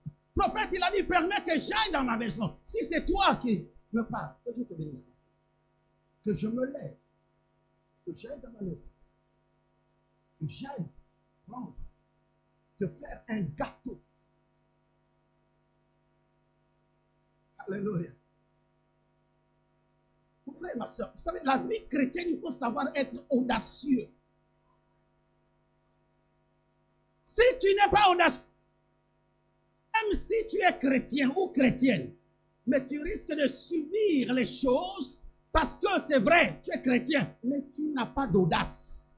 Le prophète, il a dit, permets que j'aille dans ma maison. Si c'est toi qui me parles, que Dieu te bénisse. Que je me lève, que j'aille dans ma maison, que j'aille prendre, te faire un gâteau. Alléluia. Mon frère, ma soeur, vous savez, la vie chrétienne, il faut savoir être audacieux. Si tu n'es pas audacieux, même si tu es chrétien ou chrétienne, mais tu risques de subir les choses parce que c'est vrai, tu es chrétien, mais tu n'as pas d'audace.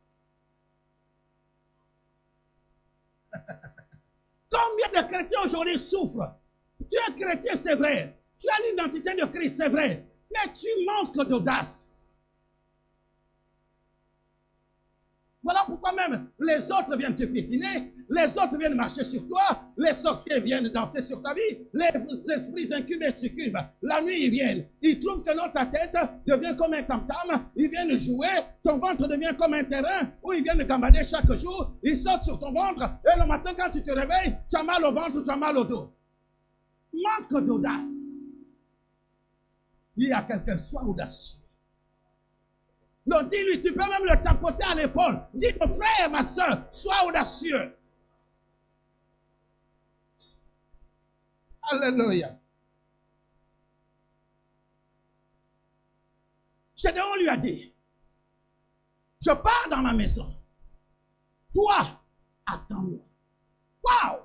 Combien de chrétiens aujourd'hui souffrent? Tu es chrétien, c'est vrai. Tu as l'identité de Christ, c'est vrai. Mais tu manques d'audace. Voilà pourquoi même les autres viennent te piétiner, les autres viennent marcher sur toi, les sorciers viennent danser sur ta vie, les esprits incubes et succubes, la nuit ils viennent, ils trouvent que non, ta tête devient comme un tam-tam, ils viennent jouer, ton ventre devient comme un terrain où ils viennent gambader chaque jour, ils sautent sur ton ventre et le matin quand tu te réveilles, tu as mal au ventre, tu as mal au dos. Manque d'audace. Dis à quelqu'un, sois audacieux. Non, dis-lui, tu peux même le tapoter à l'épaule. Dis, mon frère, ma soeur, sois audacieux. Alléluia. Gédéon lui a dit, je pars dans ma maison. Toi, attends-moi. Waouh!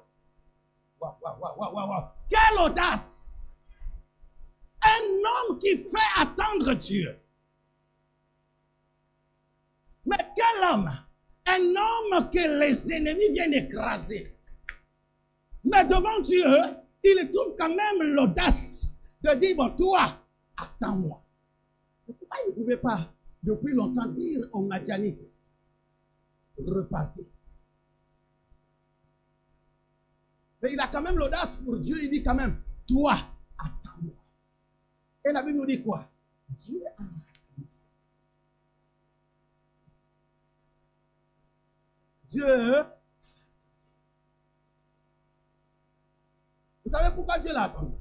Waouh, waouh, waouh, waouh, waouh. Quelle audace! Un homme qui fait attendre Dieu. Mais quel homme? Un homme que les ennemis viennent écraser. Mais devant Dieu, il trouve quand même l'audace de dire, bon, toi, attends-moi. Pourquoi il ne pouvait pas, depuis longtemps, dire aux Madianites, repartez. Mais il a quand même l'audace pour Dieu, il dit quand même, toi, attends-moi. Et la Bible nous dit quoi? Dieu a... Dieu, vous savez pourquoi Dieu l'a attendu?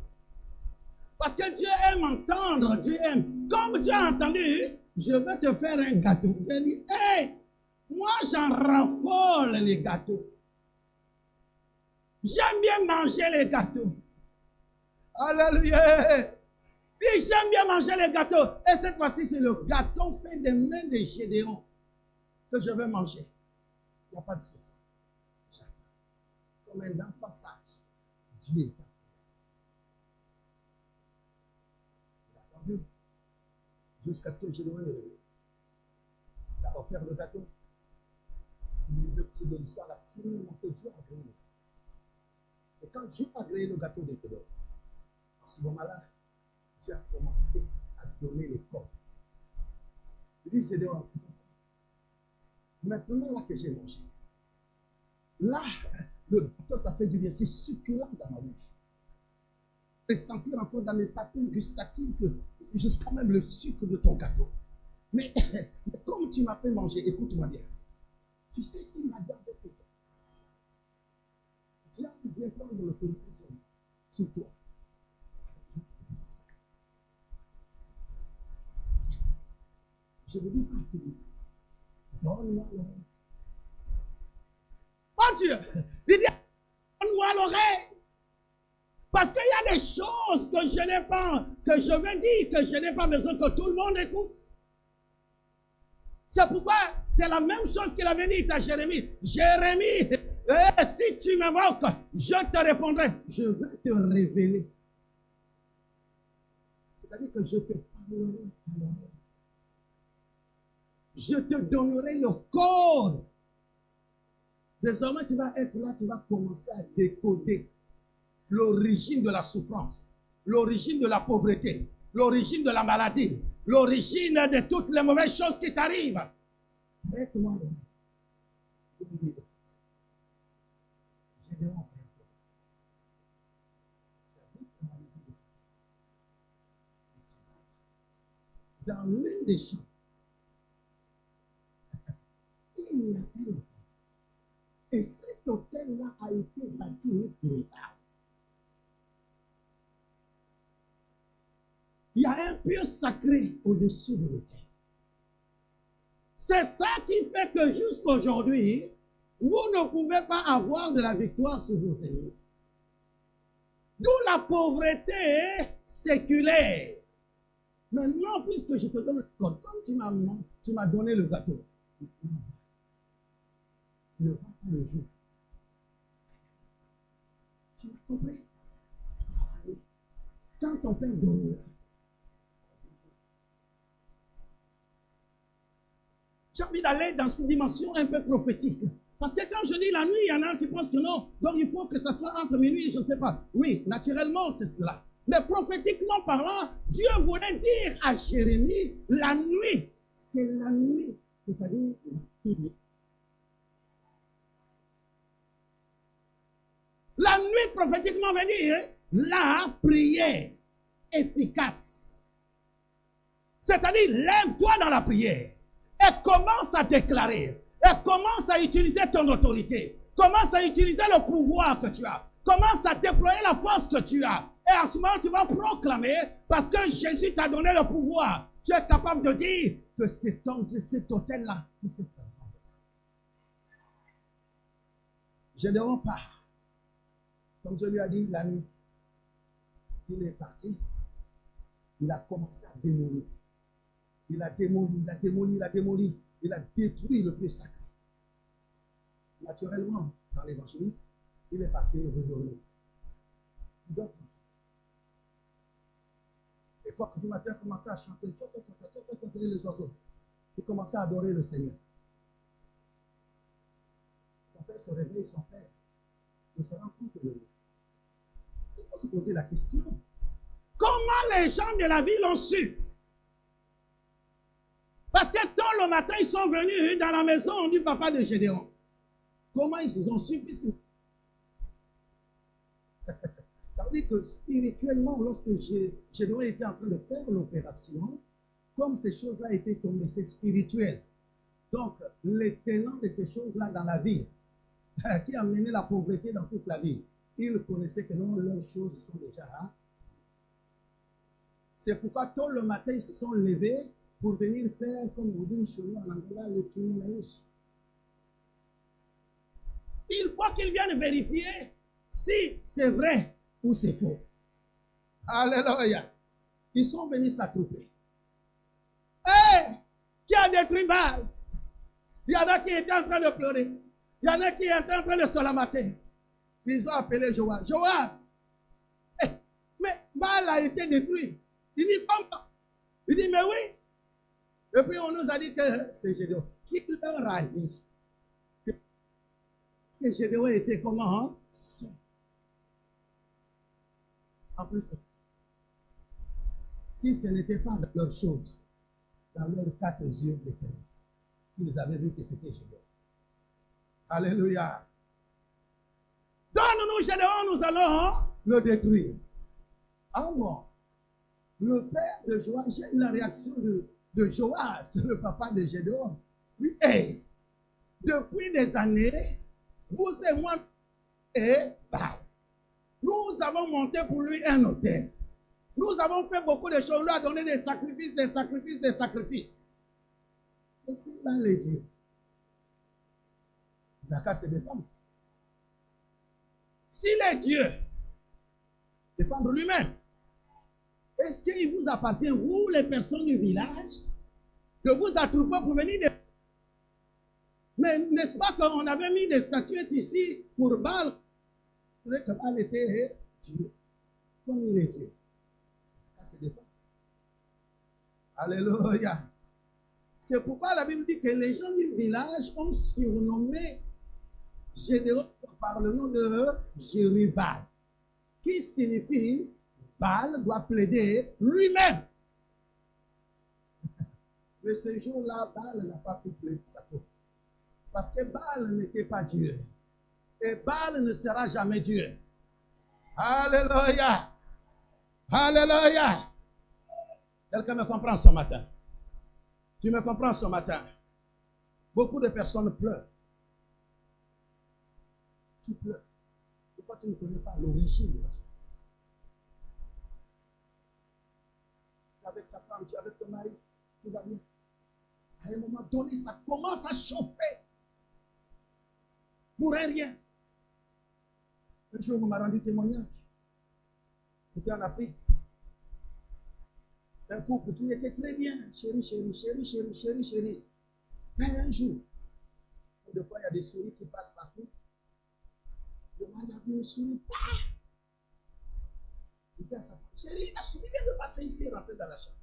Parce que Dieu aime entendre, Dieu aime. Comme Dieu a entendu je vais te faire un gâteau. Il dit, hey, moi j'en raffole les gâteaux. J'aime bien manger les gâteaux. Alléluia. Puis j'aime bien manger les gâteaux. Et cette fois-ci, c'est le gâteau fait des mains de Gédéon que je vais manger. Il n'y a pas de souci. J'attends. Comme un enfant sage. Dieu est attendu. Jusqu'à ce que Gédéon a offert le gâteau. De l'histoire, la fumée que Dieu a créé. Et quand Dieu a créé le gâteau de Gédéon, en ce moment-là, Dieu a commencé à donner les corps. Il dit, Gédéon, maintenant là que j'ai mangé, là, le gâteau, ça fait du bien, c'est succulent dans ma bouche. Je peux sentir encore dans mes papilles gustatives que c'est jusqu'à même le sucre de ton gâteau. Mais comme tu m'as fait manger, écoute-moi bien. Tu sais si ma garde est pour toi. Diable vient prendre l'autorité sur toi. Je ne dis pas à tout le monde. Donne-moi l'oreille. Mon Dieu, il dit, donne-moi l'oreille. Parce qu'il y a des choses que je n'ai pas, que je veux dire, que je n'ai pas besoin que tout le monde écoute. C'est pourquoi c'est la même chose qu'il avait dit à Jérémie. Jérémie, si tu m'invoques, je te répondrai. Je vais te révéler. C'est-à-dire que je te parlerai. Je te donnerai le code. Désormais, tu vas être là, tu vas commencer à décoder l'origine de la souffrance, l'origine de la pauvreté, l'origine de la maladie, l'origine de toutes les mauvaises choses qui t'arrivent. Arrête-moi. Dans l'une des champs, il y a un hôtel. Et cet hôtel-là a été bâti pour l'art. Il y a un pieu sacré au-dessus de l'autel. C'est ça qui fait que jusqu'à aujourd'hui, vous ne pouvez pas avoir de la victoire sur vos ennemis. D'où la pauvreté séculaire. Maintenant, puisque je te donne le code, comme tu m'as donné le gâteau, ne va pas le jour. Tu m'as compris? Quand ton père donnera, j'ai envie d'aller dans une dimension un peu prophétique. Parce que quand je dis la nuit, il y en a qui pensent que non. Donc il faut que ça soit entre minuit et je ne sais pas. Oui, naturellement, c'est cela. Mais prophétiquement parlant, Dieu voulait dire à Jérémie, la nuit, c'est la nuit. C'est-à-dire la nuit. La nuit, prophétiquement, veut dire la prière efficace. C'est-à-dire, lève-toi dans la prière. Et commence à déclarer. Et commence à utiliser ton autorité. Commence à utiliser le pouvoir que tu as. Commence à déployer la force que tu as. Et à ce moment, tu vas proclamer, parce que Jésus t'a donné le pouvoir. Tu es capable de dire que cet hôtel-là, que c'est un renversé. Gédéon part. Comme je lui ai dit la nuit, il est parti. Il a commencé à démolir. Il a démoli, il a démoli, il a démoli. Il a détruit le pieu sacré. Naturellement, dans l'évangile, il est parti redonner. Et quoi que du matin, il commençait à chanter, les oiseaux. Il commençait à adorer le Seigneur. Son père se réveille, son père ne se rend compte de lui. Il faut se poser la question. Comment les gens de la ville ont su? Parce que tôt le matin, ils sont venus dans la maison du papa de Gédéon. Comment ils ont su? Puisque... Ça veut dire que spirituellement, lorsque Gédéon était en train de faire l'opération, comme ces choses-là étaient tombées, c'est spirituel. Donc, les tenants de ces choses-là dans la ville, qui a mené la pauvreté dans toute la ville, ils connaissaient que non, leurs choses sont déjà là. C'est pourquoi tôt le matin, ils se sont levés pour venir faire, comme vous dites chez nous en Angola, le criminalisme. Il faut qu'ils viennent vérifier si c'est vrai ou c'est faux. Alléluia. Ils sont venus s'attrouper. Hé, qui a détruit Baal? Il y en a qui étaient en train de pleurer. Il y en a qui étaient en train de se lamenter. Ils ont appelé Joas. Joas, mais Baal a été détruit. Il dit comment? Il dit mais oui. Et puis on nous a dit que c'est Gédéon. Qui leur a dit que Gédéon était comment? Hein? En plus, si ce n'était pas dans leurs choses, dans leurs 4 yeux d'éternel, qu'ils avaient vu que c'était Gédéon. Alléluia. Donne-nous Gédéon, nous allons le détruire. Ah bon. Le père de Joas, j'aime la réaction de Joas, le papa de Gédéon. Oui, hey, depuis des années, vous et moi, nous avons monté pour lui un autel. Nous avons fait beaucoup de choses. On lui a donné des sacrifices, des sacrifices, des sacrifices. Et c'est dans les dieux. Il n'a qu'à se défendre. S'il est Dieu, défendre lui-même. Est-ce qu'il vous appartient, vous, les personnes du village, de vous attrouper pour venir de... Mais n'est-ce pas qu'on avait mis des statuettes ici pour Baal? Que Baal était Dieu. Comme il est Dieu. Ça se défend. Alléluia. C'est pourquoi la Bible dit que les gens du village ont surnommé Gédéon par le nom de Jérubal, qui signifie Baal doit plaider lui-même. Mais ce jour-là, Baal n'a pas pu plaider sa cause. Parce que Baal n'était pas Dieu. Et Baal ne sera jamais Dieu. Alléluia. Alléluia. Quelqu'un me comprend ce matin? Tu me comprends ce matin? Beaucoup de personnes pleurent. Tu pleures. Pourquoi tu ne connais pas l'origine de la souffrance? Tu es avec ta femme, tu es avec ton mari, tout va bien. À un moment donné, ça commence à chauffer. Pour un rien. Un jour, on m'a rendu témoignage. C'était en Afrique. Un couple qui était très bien. Chérie, chérie, chérie, chérie, chérie, chérie. Mais un jour, des fois, il y a des souris qui passent partout. Le mari a vu une souris. Il dit à sa femme, chérie, la souris vient de passer ici et rentrer dans la chambre.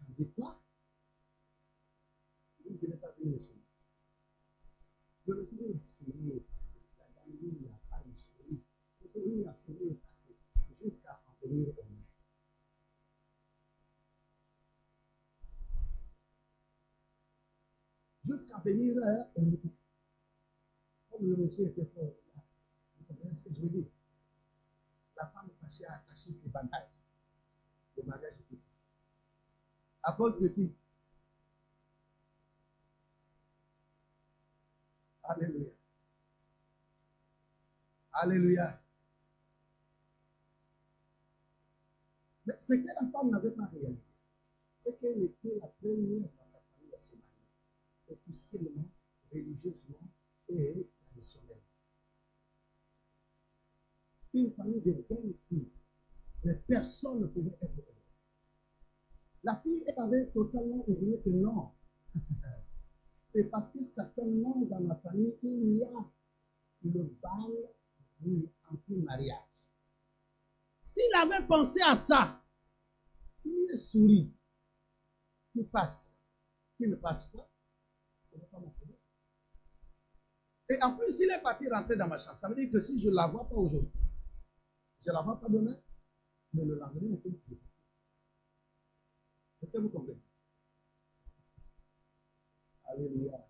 Il dit quoi? Il dit, je n'ai pas vu une souris. Je me suis dit, la souris est passée. La dame dit, il n'y a pas une souris. Je me suis dit, la souris est passée. Jusqu'à en venir au maire. Jusqu'à venir au maire. Comme le monsieur était fort, vous comprenez ce que je veux dire? La femme fâchée a attaché ses bagages. Le mariage était fait. À cause de qui? Alléluia. Alléluia. Mais ce que la femme n'avait pas réalisé, c'est qu'elle était la première dans sa famille à se marier, officiellement, religieusement et traditionnellement. Une famille de 20 filles, mais personne ne pouvait être heureux. La fille, elle avait totalement oublié que non. C'est parce que certainement dans ma famille, il y a le bal du anti-mariage. S'il avait pensé à ça, il est souris, qui passe, qui ne passe pas, ce n'est pas mon problème. Et en plus, il est parti rentrer dans ma chambre. Ça veut dire que si je ne la vois pas aujourd'hui, je ne la vois pas demain, mais le lendemain, on peut le dire. Est-ce que vous comprenez? Alléluia.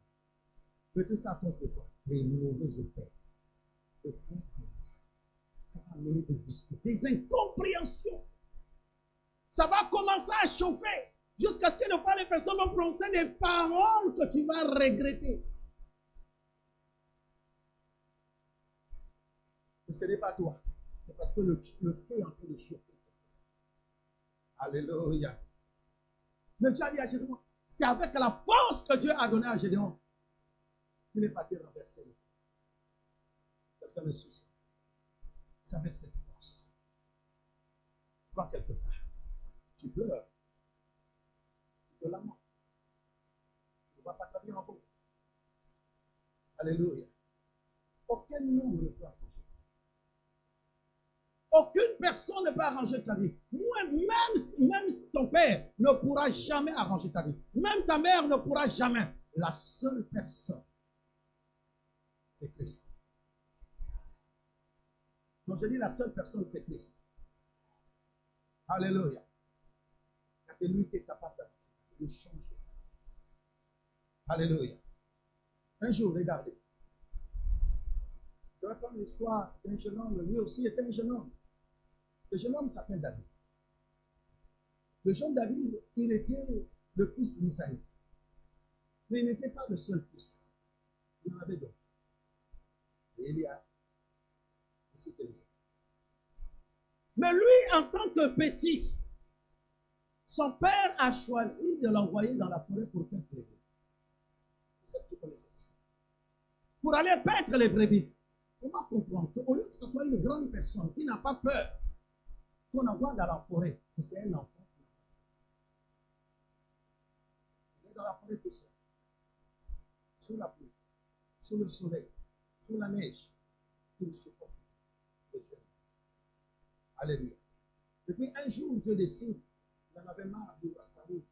Mais tout ça à cause de quoi? Les mauvaises pères. Le frère ça va amener des disputes, des incompréhensions. Ça va commencer à chauffer jusqu'à ce que ne pas les personnes vont prononcer des paroles que tu vas regretter. Mais ce n'est pas toi. C'est parce que le feu est en train de chauffer. Alléluia. Mais Dieu a dit à Gédéon, c'est avec la force que Dieu a donnée à Gédéon qu'il n'est pas été renversé. Quelqu'un me suit. C'est avec cette force. Prends quelque part. Tu pleures. Tu te lamentes. Tu ne vois pas ta vie en haut. Alléluia. Aucun homme ne peut arranger. Aucune personne ne peut arranger ta vie. Même ton père ne pourra jamais arranger ta vie. Même ta mère ne pourra jamais. La seule personne, c'est Christ. Donc je dis la seule personne, c'est Christ. Alléluia. C'est lui qui est capable de changer. Alléluia. Un jour, regardez. Je raconte l'histoire d'un jeune homme. Lui aussi était un jeune homme. Ce jeune homme s'appelle David. Le jeune David, il était le fils d'Isaïe. Mais il n'était pas le seul fils. Il y en avait d'autres. Et il y a aussi quelques autres. Mais lui, en tant que petit, son père a choisi de l'envoyer dans la forêt pour paître les brebis. Tu connais cette histoire. Pour aller paître les brebis. Comment comprendre qu'au lieu que ce soit une grande personne qui n'a pas peur qu'on envoie dans la forêt, que c'est un enfant. Il est dans la forêt tout seul. Sous la pluie, sous le soleil, sous la neige. Il supporte. Alléluia. Et puis un jour, Dieu décide, il en avait marre de la Saoul,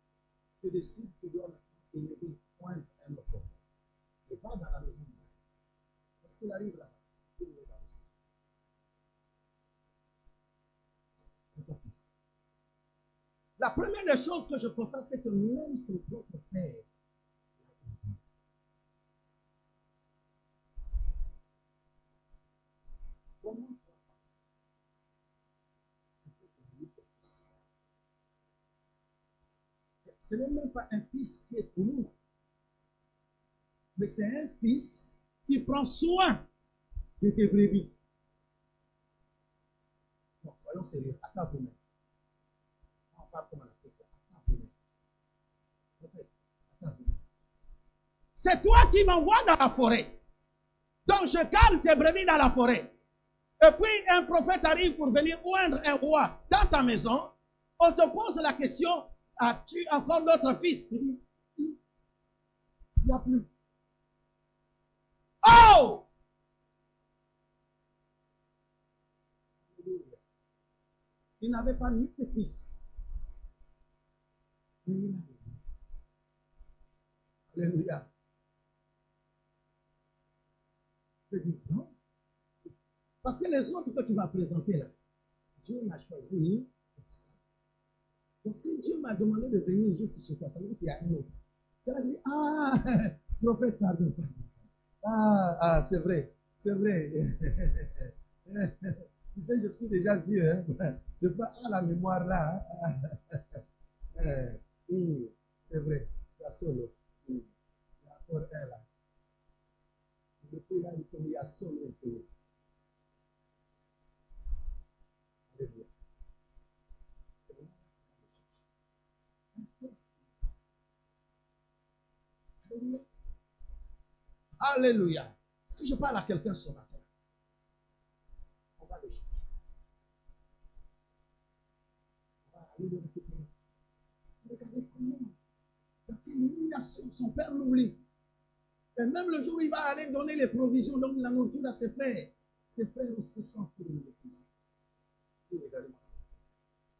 Dieu décide qu'il doit élever, poindre un autre. Il va dans la maison d'Isaac. Parce qu'il arrive là-bas, il est là aussi. C'est compliqué. La première des choses que je constate, c'est que même son propre père, comment ce n'est même pas un fils qui est pour nous, mais c'est un fils qui prend soin de tes brebis. Non, soyons sérieux, attends vous-même. On parle comme en Afrique, attends vous-même. Attends vous-même. C'est toi qui m'envoies dans la forêt. Donc je garde tes brebis dans la forêt. Et puis un prophète arrive pour venir oindre un roi dans ta maison. On te pose la question, as-tu encore d'autres fils? Tu dis, il n'y a plus. Oh! Il n'avait pas ni de fils. Alléluia. Je dis non. Parce que les autres que tu vas présenter là, Dieu l'a choisi. Donc si Dieu m'a demandé de venir juste sur toi, ça veut dire qu'il y a un autre. C'est là que je dis, ah, prophète, pardon. Ah, c'est vrai, c'est vrai. Tu sais, je suis déjà vieux, hein. Je peux avoir la mémoire là. C'est vrai, il y a solo. Il y a encore un là. Depuis là, il y a solo et tout. Alléluia. Alléluia. Est-ce que je parle à quelqu'un ce matin? On va le chercher. On va aller le récupérer. Regardez comment, dans quelle humiliation son père l'oublie. Et même le jour où il va aller donner les provisions, donc la nourriture à ses frères aussi sont pour le mépriser. Regardez-moi ça.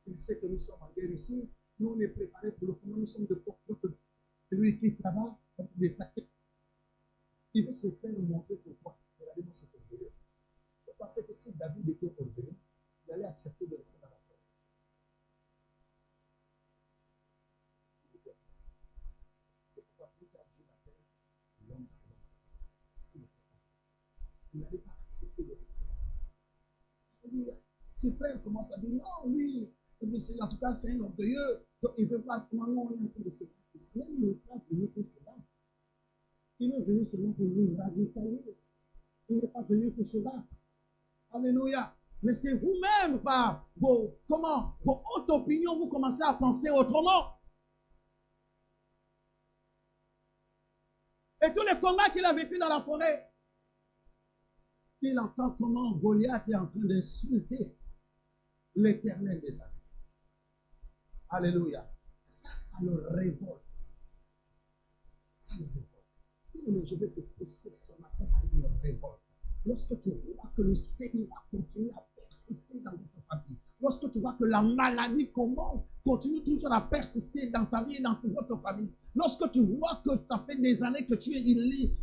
Il sait que nous sommes en guerre ici. Nous, on est préparés pour le combat. Nous sommes de porte. Lui qui est là-bas, des sacs. Il veut se faire montrer pourquoi. Regardez-moi ce que je veux dire. Je pensais que si David était orgueilleux, il allait accepter de rester dans la forêt. C'est pourquoi plus tard Dieu l'appelle l'homme selon parce qu'il ne fait pas. Il n'allait pas accepter de rester dans la forêt. Ses frères commencent à dire non, lui, en tout cas, c'est un orgueilleux. Donc il ne veut pas comment on est en train de se battre. Même il n'est pas venu pour cela. Il est venu seulement pour nous radicaliser. Il n'est pas venu pour se battre. Alléluia. Mais c'est vous-même, par vos hautes opinions, vous commencez à penser autrement. Et tous les combats qu'il a vécu dans la forêt, il entend comment Goliath est en train d'insulter l'Éternel des armées. Alléluia. Ça le révolte. Ça le révolte. Je vais te pousser ce matin à une révolte. Lorsque tu vois que le Seigneur continue à persister dans votre famille, lorsque tu vois que la maladie continue toujours à persister dans ta vie et dans votre famille, lorsque tu vois que ça fait des années que tu es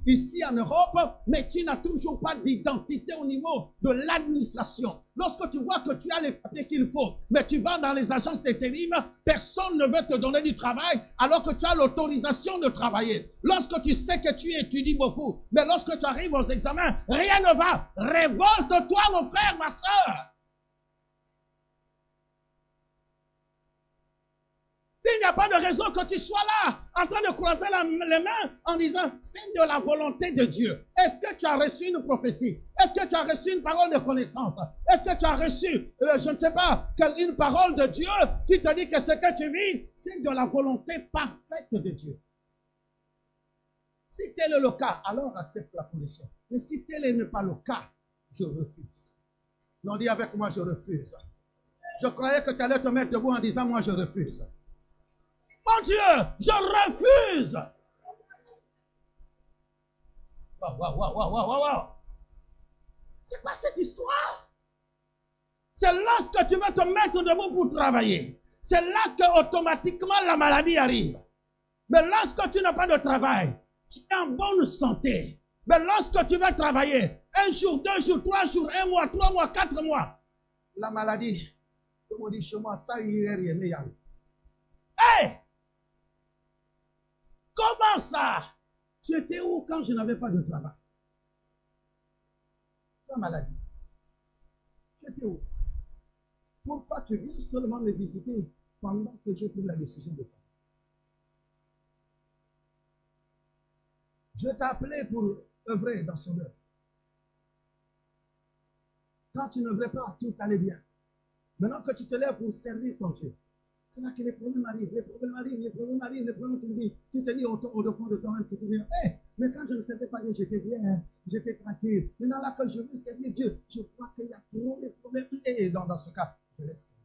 ici en Europe, mais tu n'as toujours pas d'identité au niveau de l'administration, lorsque tu vois que tu as les papiers qu'il faut, mais tu vas dans les agences d'intérim, personne ne veut te donner du travail alors que tu as l'autorisation de travailler. Lorsque tu sais que tu étudies beaucoup, mais lorsque tu arrives aux examens, rien ne va. Révolte-toi, mon frère, ma soeur. Il n'y a pas de raison que tu sois là, en train de croiser les mains, en disant, c'est de la volonté de Dieu. Est-ce que tu as reçu une prophétie? Est-ce que tu as reçu une parole de connaissance? Est-ce que tu as reçu, je ne sais pas, une parole de Dieu qui te dit que ce que tu vis, c'est de la volonté parfaite de Dieu? Si tel est le cas, alors accepte la condition. Mais si tel n'est pas le cas, je refuse. Non, dis avec moi, je refuse. Je croyais que tu allais te mettre debout en disant, moi, je refuse. Mon Dieu, je refuse. Wow. C'est quoi cette histoire? C'est lorsque tu vas te mettre debout pour travailler. C'est là que automatiquement la maladie arrive. Mais lorsque tu n'as pas de travail, tu es en bonne santé. Mais lorsque tu vas travailler, 1 jour, 2 jours, 3 jours, 1 mois, 3 mois, 4 mois, la maladie, comme on dit chez moi, ça y est rien. Hey! Comment ça? Tu étais où quand je n'avais pas de travail? La maladie. Tu étais où? Pourquoi tu viens seulement me visiter pendant que j'ai pris la décision de toi? Je t'ai appelé pour œuvrer dans son œuvre. Quand tu n'œuvrais pas, tout allait bien. Maintenant que tu te lèves pour servir ton Dieu, c'est là que les problèmes arrivent, les problèmes tu te dis au fond de toi-même, tu te dis, hey, mais quand je ne savais pas Dieu, j'étais bien, j'étais tranquille. Maintenant là que je veux servir Dieu, je crois qu'il y a trop de problèmes. Et dans ce cas, je laisse tomber.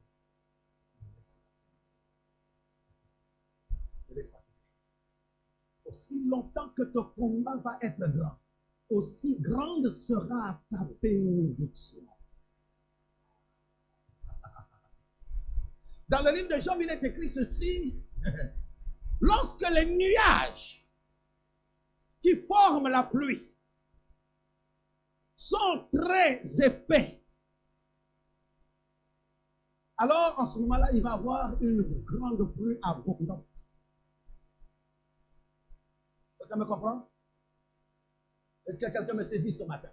Je laisse tomber. Aussi longtemps que ton combat va être grand, aussi grande sera ta bénédiction. Dans le livre de Job, il est écrit ceci. Lorsque les nuages qui forment la pluie sont très épais, alors en ce moment-là, il va y avoir une grande pluie abondante. Quelqu'un me comprend? Est-ce que quelqu'un me saisit ce matin?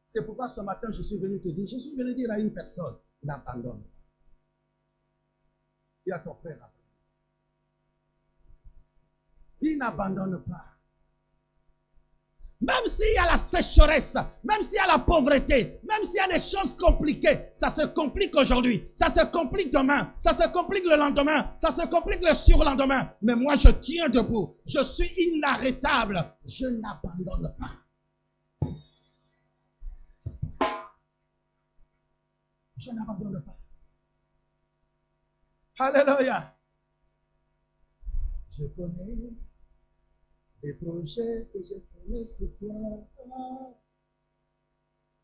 C'est pourquoi ce matin, je suis venu te dire, je suis venu dire à une personne, n'abandonne pas. Dis à ton frère, dis n'abandonne pas. Même s'il y a la sécheresse, même s'il y a la pauvreté, même s'il y a des choses compliquées, ça se complique aujourd'hui, ça se complique demain, ça se complique le lendemain, ça se complique le surlendemain. Mais moi, je tiens debout. Je suis inarrêtable. Je n'abandonne pas. Je n'abandonne pas. Alléluia. Je connais les projets que j'ai formés sur toi.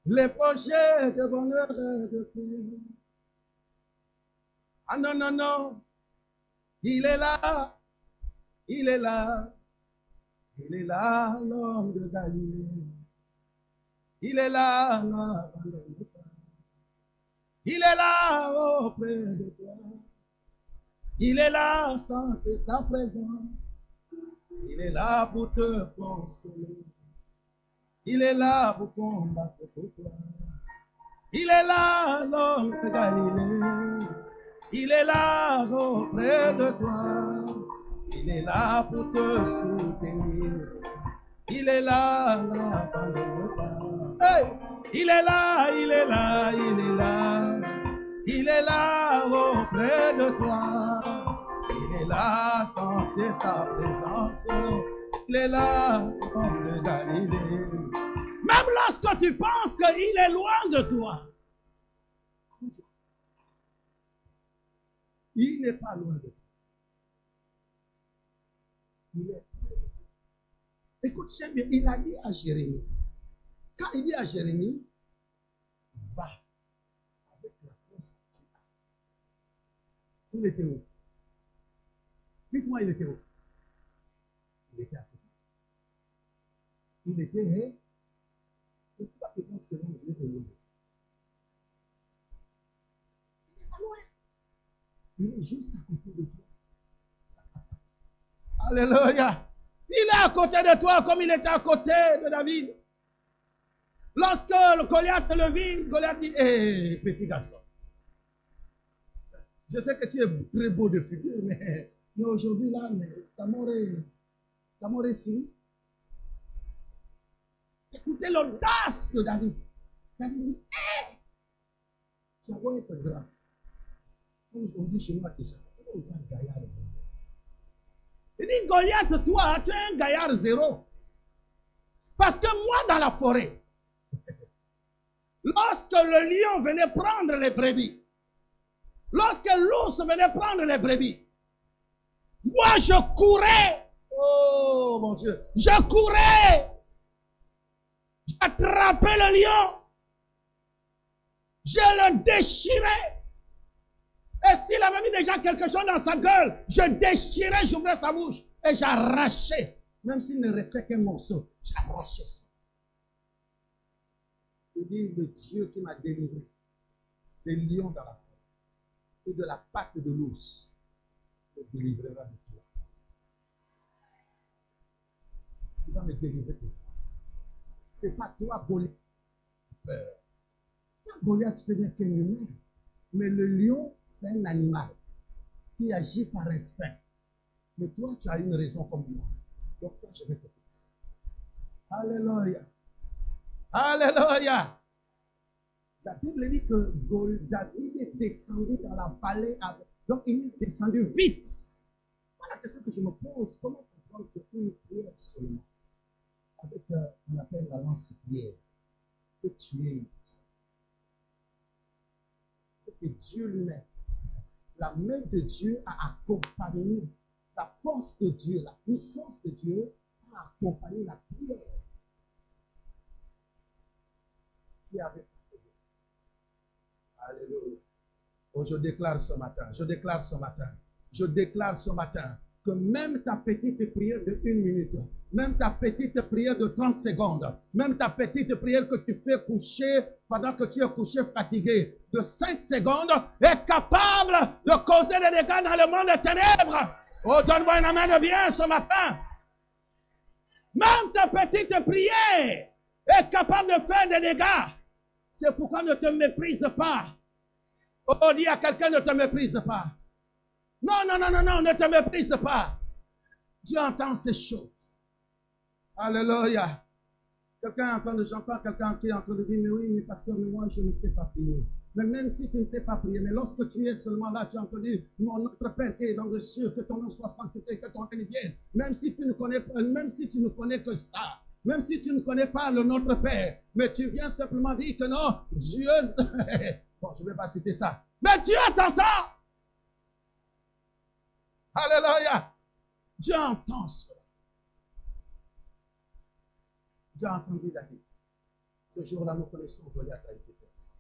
Les projets de bonheur et de paix. Ah non, non, non. Il est là. Il est là. Il est là, l'homme de Galilée. Il est là, n'abandonne pas. Il est là auprès de toi. Il est là, sentir sa présence. Il est là pour te consoler. Il est là pour combattre pour toi. Il est là, l'homme de Galilée. Il est là auprès de toi. Il est là pour te soutenir. Il est là, n'abandonne pas. Hey! Il est là, il est là, il est là. Il est là auprès de toi. Il est là, sentez sa présence. Il est là, l'homme de Galilée. Même lorsque tu penses qu'il est loin de toi, il n'est pas loin de toi. Il est près de toi. Écoute, j'aime bien, il a dit à Jérémie, quand il dit à Jérémie, va avec la force que tu as. Il était où? Dites-moi, il était où? Il était à côté. Il était, pourquoi tu penses que non, il était loin? Il n'est pas loin. Il est juste à côté de toi. Alléluia. Il est à côté de toi comme il était à côté de David. Lorsque le Goliath le vit, Goliath dit, hé, petit garçon, je sais que tu es très beau de figure, mais aujourd'hui, là, ta mort est signée. Écoutez l'audace de David. David dit, hé, tu vas être grand. On dit chez moi, tu es chassé. On dit un gaillard zéro. Il dit, Goliath, toi, tu es un gaillard zéro. Parce que moi, dans la forêt, lorsque le lion venait prendre les brebis, lorsque l'ours venait prendre les brebis, moi je courais. Oh mon Dieu, je courais. J'attrapais le lion. Je le déchirais. Et s'il avait mis déjà quelque chose dans sa gueule, je déchirais, j'ouvrais sa bouche et j'arrachais. Même s'il ne restait qu'un morceau, j'arrachais ça. Je dis, le Dieu qui m'a délivré des lions dans la forêt et de la patte de l'ours me délivrera de toi. Il va me délivrer de toi. Ce n'est pas toi, Goliath. Goliath, tu te dis qu'un humain. Mais le lion, c'est un animal qui agit par instinct. Mais toi, tu as une raison comme moi. Donc, toi, je vais te placer. Alléluia. Alléluia. La Bible dit que David est descendu dans la vallée. Donc, il est descendu vite. Voilà la question que je me pose. Comment comprendre qu'une prière seulement, avec on appelle la lance-pierre, peut tuer une personne? C'est que Dieu lui-même, la main de Dieu a accompagné, la force de Dieu, la puissance de Dieu a accompagné la prière qui avait. Alléluia. Oh, je déclare ce matin que même ta petite prière de 1 minute, même ta petite prière de 30 secondes, même ta petite prière que tu fais coucher pendant que tu es couché fatigué, de 5 secondes, est capable de causer des dégâts dans le monde des ténèbres. Oh, donne-moi un amen de bien ce matin. Même ta petite prière est capable de faire des dégâts. C'est pourquoi ne te méprise pas. Oh, dis à quelqu'un, ne te méprise pas. Non, ne te méprise pas. Dieu entend ces choses. Alléluia. J'entends quelqu'un qui est en train de dire, mais oui, parce que moi, je ne sais pas prier. Mais même si tu ne sais pas prier, mais lorsque tu es seulement là, tu es en train de dire, notre Père qui est dans le ciel, que ton nom soit sanctifié, que ton règne vienne. Même si tu ne connais que ça, même si tu ne connais pas le Notre Père, mais tu viens simplement dire que non, Dieu, bon, je ne vais pas citer ça, mais Dieu t'entend. Alléluia. Dieu entend cela. Dieu a entendu David. Ce jour-là, nous connaissons Goliath a été terrassé.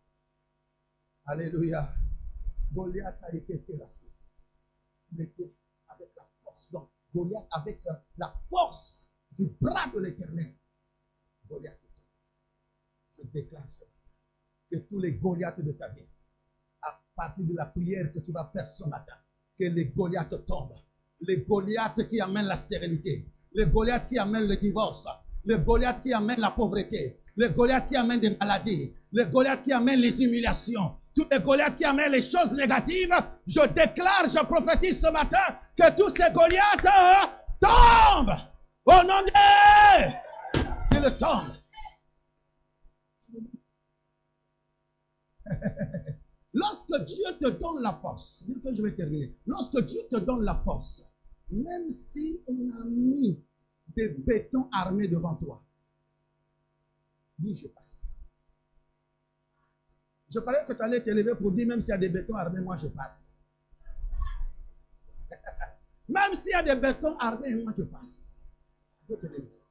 Alléluia. Goliath a été terrassé. Il était avec la force. Donc, Goliath avec la force du bras de l'Éternel. Goliath est tombé. Je déclare cela. Que tous les Goliaths de ta vie, à partir de la prière que tu vas faire ce matin, que les Goliaths tombent. Les Goliaths qui amènent la stérilité. Les Goliaths qui amènent le divorce. Les Goliaths qui amènent la pauvreté. Les Goliaths qui amènent des maladies. Les Goliaths qui amènent les humiliations. Tous les Goliaths qui amènent les choses négatives. Je déclare, je prophétise ce matin que tous ces Goliaths tombent. Au nom de Dieu. Qu'ils tombent. Lorsque Dieu te donne la force, bientôt je vais terminer. Lorsque Dieu te donne la force, même si on a mis des bétons armés devant toi. Dis, je passe. Je croyais que tu allais t'élever pour dire, même s'il y a des bétons armés, moi je passe. Même s'il y a des bétons armés, moi je passe. Je te dis.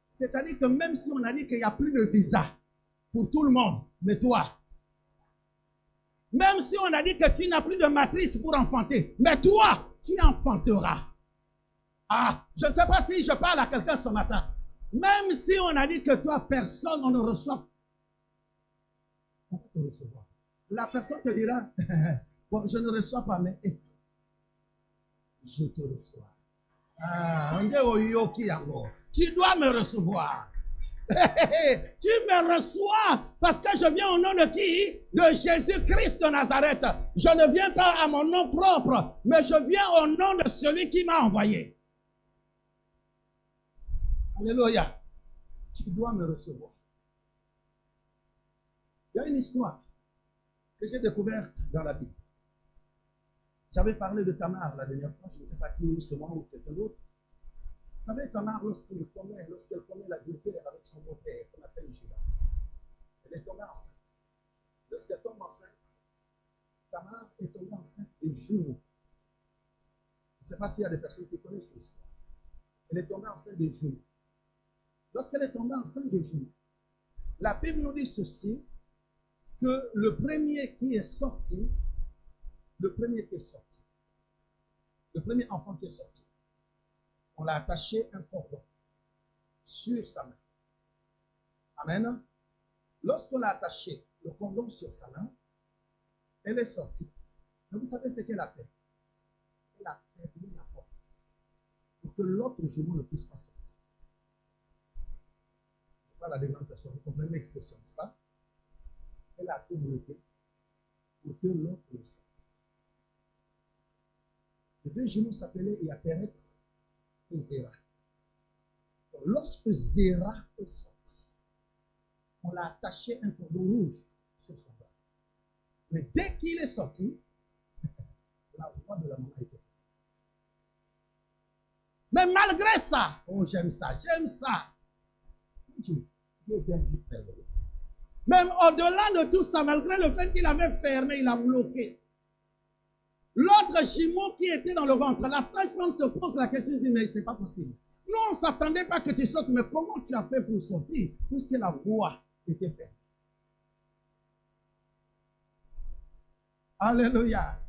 C'est-à-dire que même si on a dit qu'il n'y a plus de visa pour tout le monde, mais toi, même si on a dit que tu n'as plus de matrice pour enfanter, mais toi, tu enfanteras. Ah, je ne sais pas si je parle à quelqu'un ce matin. Même si on a dit que toi, personne, on ne reçoit. On va te recevoir. La personne te dira, bon, je ne reçois pas, mais je te reçois. Ah, tu dois me recevoir. Tu me reçois parce que je viens au nom de qui? De Jésus-Christ de Nazareth. Je ne viens pas à mon nom propre, mais je viens au nom de celui qui m'a envoyé. Alléluia. Tu dois me recevoir. Il y a une histoire que j'ai découverte dans la Bible. J'avais parlé de Tamar la dernière fois, je ne sais pas qui, c'est moi ou quelqu'un d'autre. Vous savez, Tamar, lorsqu'elle commet l'adultère avec son beau-père, qu'on appelle Judas, elle est tombée enceinte. Lorsqu'elle tombe enceinte, Tamar est tombée enceinte des jours. Je ne sais pas s'il y a des personnes qui connaissent l'histoire. Elle est tombée enceinte des jours. Lorsqu'elle est tombée enceinte des jours, la Bible nous dit ceci, que le premier enfant qui est sorti, on l'a attaché un cordon sur sa main. Amen. Lorsqu'on l'a attaché le cordon sur sa main, elle est sortie. Mais vous savez ce qu'elle a fait? Elle a fermé la porte pour que l'autre jumeau ne puisse pas sortir. Je parle à des grandes personnes, vous comprenez l'expression, n'est-ce pas? Elle a tout bloqué pour que l'autre ne sorte. Les deux jumeaux s'appelaient Yaphéret et Zéra. Lorsque Zéra est sorti, on l'a attaché un cordon rouge sur son bras. Mais dès qu'il est sorti, la voix de la maman était. Mais malgré ça, oh j'aime ça. Même au-delà de tout ça, malgré le fait qu'il avait fermé, il a bloqué. L'autre jumeau qui était dans le ventre, la sage-femme se pose la question, dit, mais c'est pas possible. Nous, on ne s'attendait pas que tu sortes, mais comment tu as fait pour sortir? Puisque la voix était fermée. Alléluia.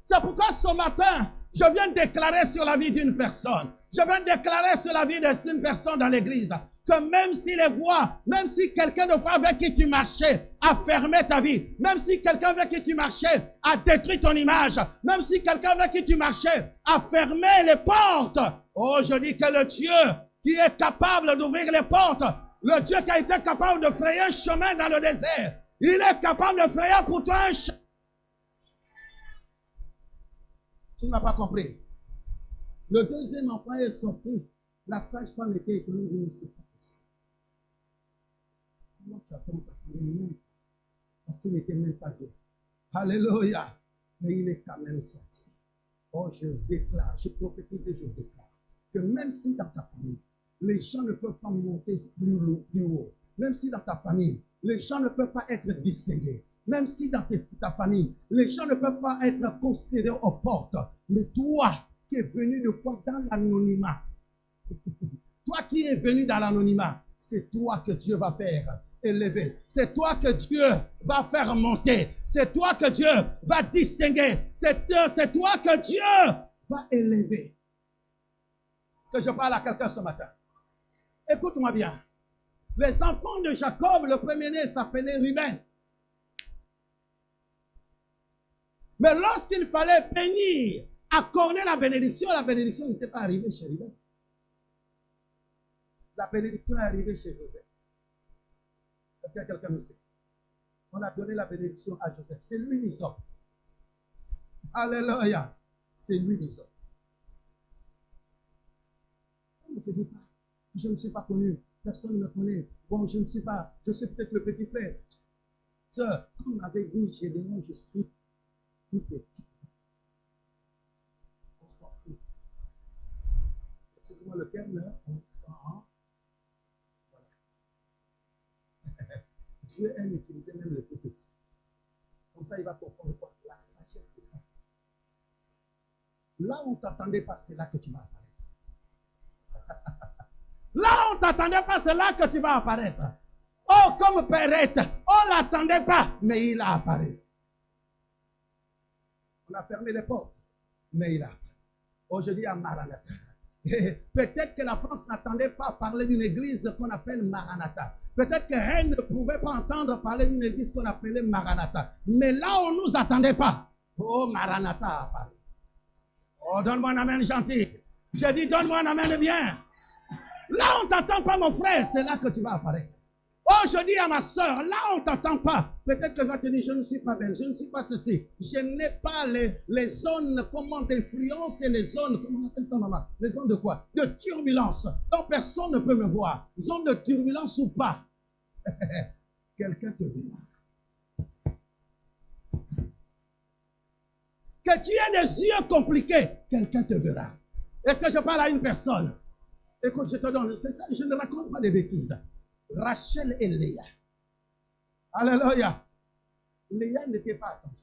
C'est pourquoi ce matin, je viens déclarer sur la vie d'une personne. Je viens déclarer sur la vie d'une personne dans l'église que même si les voix, même si quelqu'un de fois avec qui tu marchais a fermé ta vie, même si quelqu'un avec qui tu marchais a détruit ton image, même si quelqu'un avec qui tu marchais a fermé les portes, oh, je dis que le Dieu qui est capable d'ouvrir les portes, le Dieu qui a été capable de frayer un chemin dans le désert, il est capable de frayer pour toi un chemin. Tu ne m'as pas compris. Le deuxième enfant est sorti. La sage-femme était étonnée. C'est pas possible. Comment tu as fait ta famille? Parce qu'il n'était même pas Dieu. Alléluia. Mais il est quand même sorti. Oh, je déclare, je prophétise et je déclare que même si dans ta famille, les gens ne peuvent pas monter plus haut, même si dans ta famille, les gens ne peuvent pas être distingués, même si dans ta famille, les gens ne peuvent pas être considérés aux portes, mais toi qui es venu de fois dans l'anonymat, toi qui es venu dans l'anonymat, c'est toi que Dieu va faire élever. C'est toi que Dieu va faire monter. C'est toi que Dieu va distinguer. C'est toi que Dieu va élever. Est-ce que je parle à quelqu'un ce matin? Écoute-moi bien. Les enfants de Jacob, le premier-né s'appelait Ruben. Mais lorsqu'il fallait bénir, accorder la bénédiction n'était pas arrivée chez Ruben. La bénédiction est arrivée chez Joseph. Est-ce qu'il y a quelqu'un qui sait? On a donné la bénédiction à Joseph. C'est lui l'Isop. Alléluia. C'est lui l'Isop. On ne te dit pas, je ne suis pas connu. Personne ne me connaît. Bon, je ne suis pas, je suis peut-être le petit frère. Sœur, comme avait dit Gédéon, je suis tout petit. On s'en fout. excusez-moi le terme, là, on s'en... Voilà. Dieu aime utiliser même les plus petits. Comme ça, il va comprendre quoi? La sagesse de ça. Là où on ne t'attendait pas, c'est là que tu vas apparaître. Là où on ne t'attendait pas, c'est là que tu vas apparaître. Oh, comme Perrette, on ne l'attendait pas, mais il a apparu. On a fermé les portes, mais il a apparu. Aujourd'hui, à Maranatha. Peut-être que la France n'attendait pas parler d'une église qu'on appelle Maranatha. Peut-être que Rennes ne pouvait pas entendre parler d'une église qu'on appelait Maranatha. Mais là, on ne nous attendait pas. Oh, Maranatha a apparu. Oh, donne-moi un amen gentil. Je dis, donne-moi un amen bien. Là, on ne t'attend pas, mon frère, c'est là que tu vas apparaître. Oh, je dis à ma soeur, là, on ne t'attend pas. Peut-être que je vais te dire, je ne suis pas belle, je ne suis pas ceci. Je n'ai pas les zones, comment, d'influence et les zones, comment on appelle ça, maman? Les zones de quoi? De turbulence. Donc, personne ne peut me voir. Zone de turbulence ou pas. Quelqu'un te verra. Que tu aies des yeux compliqués, quelqu'un te verra. Est-ce que je parle à une personne? Écoute, je te donne, c'est ça, je ne raconte pas des bêtises. Rachel et Léa. Alléluia. Léa n'était pas attendue.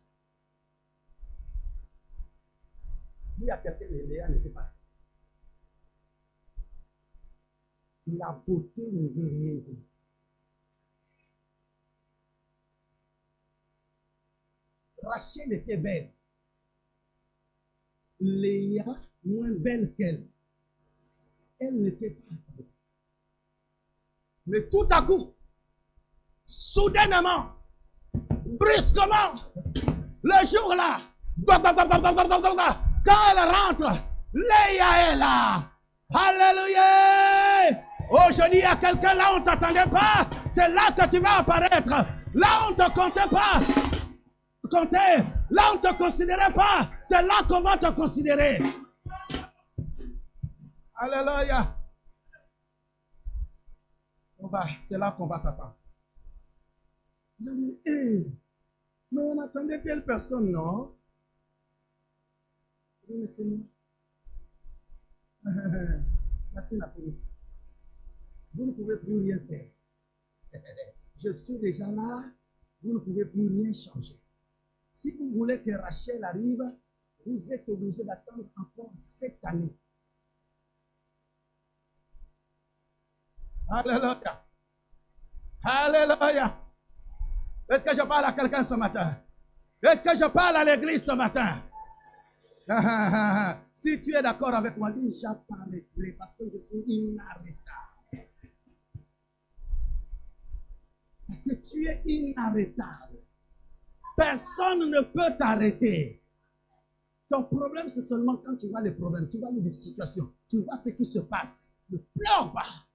Il y a quelqu'un, Léa n'était pas. La beauté ne veut rien dire. Rachel était belle. Léa, moins belle qu'elle. Elle n'était pas attendue. Mais tout à coup, soudainement, brusquement, le jour-là, quand elle rentre, Léa est là. Alléluia. Oh, je dis à quelqu'un, là on ne t'attendait pas, c'est là que tu vas apparaître. Là on ne te comptait pas. Là on ne te considérait pas, c'est là qu'on va te considérer. Alléluia. C'est là qu'on va t'attendre. Vous allez dire, hey, mais on attendait telle personne, non? Oui, mais c'est moi. Merci, Napoli. Vous ne pouvez plus rien faire. Je suis déjà là, vous ne pouvez plus rien changer. Si vous voulez que Rachel arrive, vous êtes obligé d'attendre encore 7 années. Alléluia. Alléluia. Est-ce que je parle à quelqu'un ce matin? Est-ce que je parle à l'église ce matin? Si tu es d'accord avec moi, dis j'apparaîtrai parce que je suis inarrêtable. Parce que tu es inarrêtable. Personne ne peut t'arrêter. Ton problème, c'est seulement quand tu vois les problèmes, tu vois les situations, tu vois ce qui se passe. Ne pleure pas.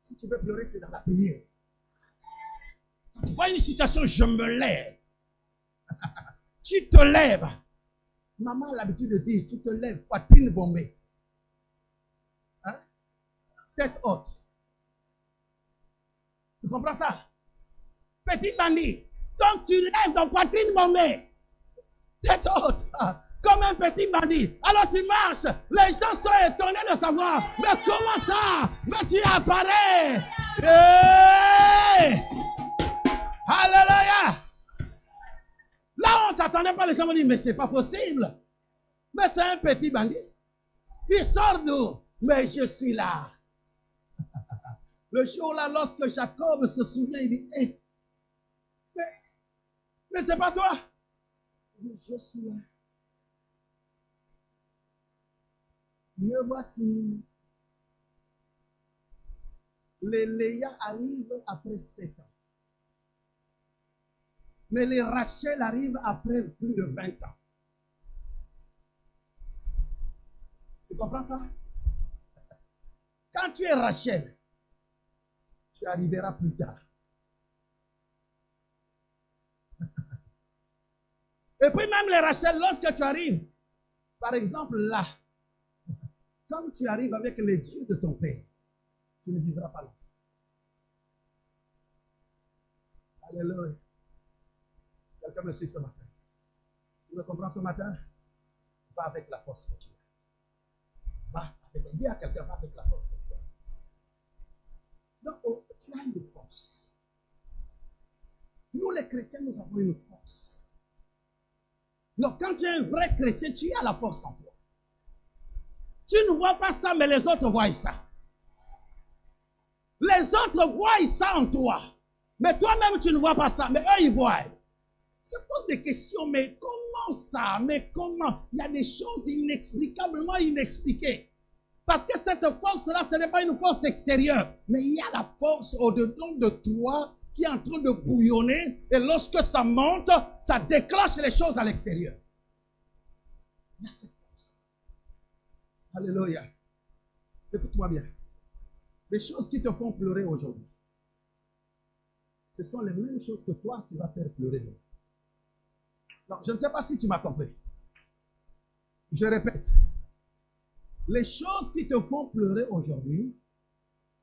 Si tu veux pleurer, c'est dans la prière. Quand tu vois une situation, je me lève. Tu te lèves. Maman a l'habitude de dire, tu te lèves, poitrine bombée. Hein? Tête haute. Tu comprends ça? Petit bandit. Donc tu lèves ton poitrine bombée. Tête haute. Comme un petit bandit. Alors tu marches. Les gens sont étonnés de savoir. Mais comment ça? Mais tu apparais. Hey! Alléluia. Là, on ne t'attendait pas. Les gens vont dire, mais c'est pas possible. Mais c'est un petit bandit. Il sort d'où? Mais je suis là. Le jour-là, lorsque Jacob se souvient, il dit, hey, mais c'est pas toi. Je suis là. Me voici. Les Léa arrivent après 7 ans. Mais les Rachel arrivent après plus de 20 ans. Tu comprends ça? Quand tu es Rachel, tu arriveras plus tard. Et puis même les Rachel, lorsque tu arrives, par exemple là, comme tu arrives avec les dieux de ton père, tu ne vivras pas là. Alléluia. Quelqu'un me suit ce matin. Tu me comprends ce matin? Va avec la force que tu as. Dis à quelqu'un, va avec la force de toi. Donc, oh, tu as une force. Nous, les chrétiens, nous avons une force. Donc, quand tu es un vrai chrétien, tu as la force en toi. Tu ne vois pas ça, mais les autres voient ça. Les autres voient ça en toi. Mais toi-même, tu ne vois pas ça, mais eux, ils voient. Ils se posent des questions, mais comment ça? Mais comment? Il y a des choses inexplicablement inexpliquées. Parce que cette force-là, ce n'est pas une force extérieure, mais il y a la force au-dedans de toi qui est en train de bouillonner, et lorsque ça monte, ça déclenche les choses à l'extérieur. Il y a cette force. Alléluia. Écoute-moi bien. Les choses qui te font pleurer aujourd'hui, ce sont les mêmes choses que toi, tu vas faire pleurer demain. Non, je ne sais pas si tu m'as compris. Je répète. Les choses qui te font pleurer aujourd'hui,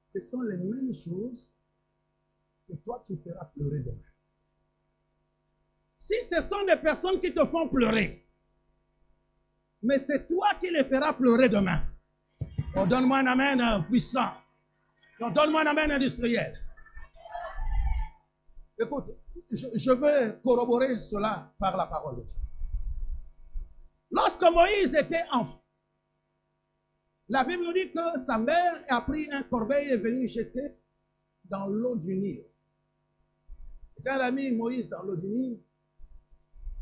ce sont les mêmes choses que toi, tu feras pleurer demain. Si ce sont des personnes qui te font pleurer, mais c'est toi qui les feras pleurer demain. Oh, donne-moi un amen puissant. Donc, donne-moi un amen industriel. Écoute, je veux corroborer cela par la parole de Dieu. Lorsque Moïse était enfant, la Bible nous dit que sa mère a pris un corbeil et est venue jeter dans l'eau du Nil. Et quand elle a mis Moïse dans l'eau du Nil,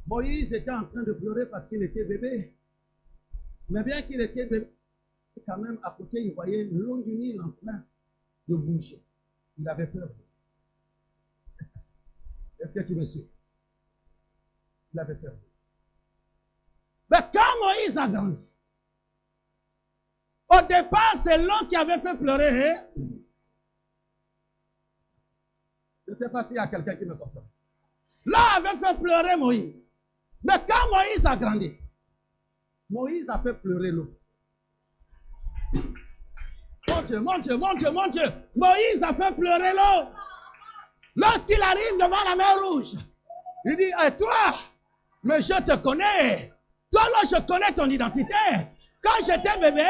Moïse était en train de pleurer parce qu'il était bébé. Mais bien qu'il était bébé, quand même à côté, il voyait l'eau du Nil en train de bouger. Il avait peur. Est-ce que tu me suis? Il avait peur. Mais quand Moïse a grandi, au départ, c'est l'eau qui avait fait pleurer. Hein? Je ne sais pas s'il y a quelqu'un qui me comprend. L'eau avait fait pleurer Moïse. Mais quand Moïse a grandi, Moïse a fait pleurer l'eau. Mon Dieu, mon Dieu, mon Dieu, mon Dieu. Moïse a fait pleurer l'eau. Lorsqu'il arrive devant la mer Rouge, il dit, hey, toi, mais je te connais. Toi, là, je connais ton identité. Quand j'étais bébé,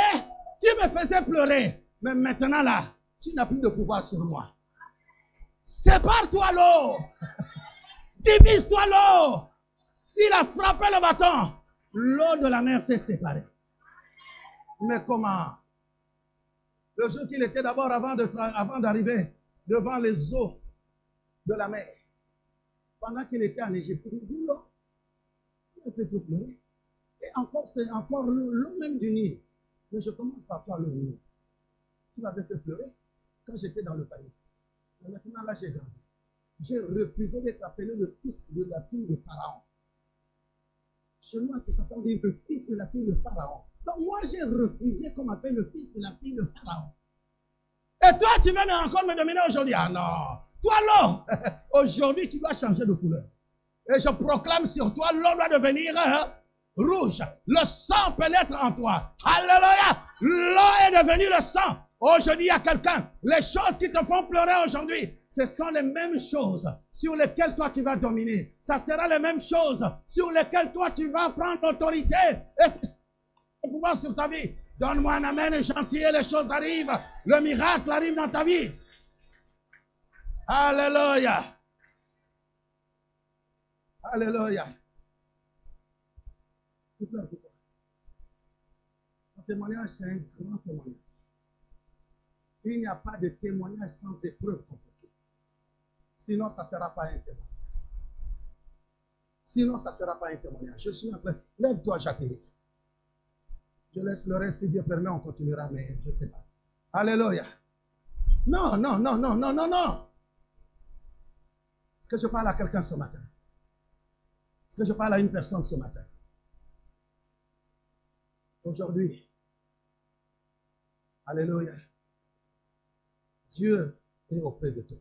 tu me faisais pleurer. Mais maintenant, là, tu n'as plus de pouvoir sur moi. Sépare-toi l'eau. Divise-toi l'eau. Il a frappé le bâton. L'eau de la mer s'est séparée. Mais comment? Le jour qu'il était d'abord avant d'arriver devant les eaux de la mer, pendant qu'il était en Égypte, il dit l'eau. Il a fait tout pleurer. Et encore, c'est encore l'eau même du Nil. Mais je commence par toi, l'eau du Nil. Tu m'avais fait pleurer quand j'étais dans le pays. Mais maintenant, là, j'ai grandi. J'ai refusé d'être appelé le fils de la fille de Pharaon. Chez moi, que ça s'appelle le fils de la fille de Pharaon. Donc moi, j'ai refusé qu'on m'appelle le fils de la fille de Pharaon. Et toi, tu viens encore me dominer aujourd'hui. Ah non. Toi, l'eau, aujourd'hui, tu dois changer de couleur. Et je proclame sur toi, l'eau doit devenir rouge. Le sang pénètre en toi. Alléluia. L'eau est devenue le sang. Aujourd'hui, il y a quelqu'un. Les choses qui te font pleurer aujourd'hui, ce sont les mêmes choses sur lesquelles toi tu vas dominer. Ça sera les mêmes choses sur lesquelles toi tu vas prendre l'autorité et le pouvoir sur ta vie. Donne-moi un amen gentil et les choses arrivent. Le miracle arrive dans ta vie. Alléluia. Alléluia. Tu pleures pourquoi? Ton témoignage, c'est un grand témoignage. Il n'y a pas de témoignage sans épreuve compliquée. Sinon, ça ne sera pas un témoignage. Sinon, ça ne sera pas un témoignage. Je suis en train. Lève-toi, j'atterris. Je laisse le reste, si Dieu permet, on continuera, mais je ne sais pas. Alléluia. Non, non, non, non, non, non, non. Est-ce que je parle à quelqu'un ce matin? Est-ce que je parle à une personne ce matin? Aujourd'hui, alléluia, Dieu est auprès de toi.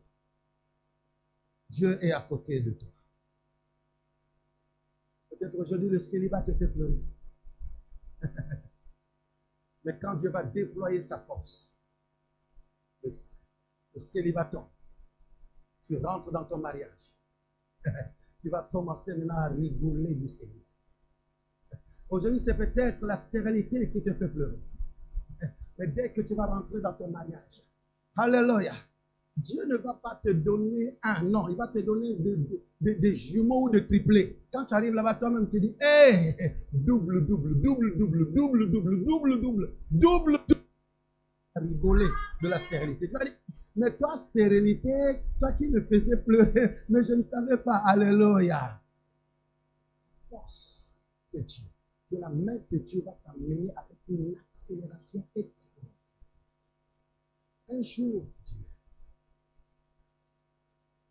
Dieu est à côté de toi. Peut-être aujourd'hui, le célibat te fait pleurer. Mais quand Dieu va déployer sa force, le célibaton, tu rentres dans ton mariage. Tu vas commencer maintenant à rigoler du Seigneur. Aujourd'hui, c'est peut-être la stérilité qui te fait pleurer. Mais dès que tu vas rentrer dans ton mariage, alléluia, Dieu ne va pas te donner un, non, il va te donner des jumeaux ou des triplés. Quand tu arrives là-bas, toi-même, tu dis, hé, double, double, double, double, double, double, double, double, double, double. Rigoler de la stérilité. Tu vas dire, mais toi, stérilité, toi qui me faisais pleurer, mais je ne savais pas, alléluia. Force de Dieu, de la main de Dieu va t'amener avec une accélération exponentielle. Un jour, Dieu,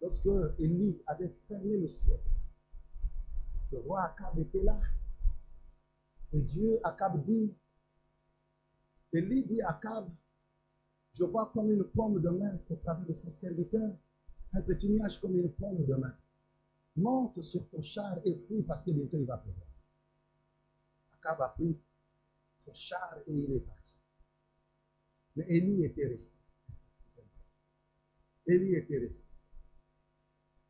lorsque Élie avait fermé le ciel, le roi Akab était là. Et Dieu, Akab dit, Élie dit à Akab, je vois comme une pomme de main au travers de son serviteur, un petit nuage comme une pomme de main. Monte sur ton char et fuis parce que bientôt il va pleuvoir. Akab a pris son char et il est parti. Mais Élie était resté. Élie était resté.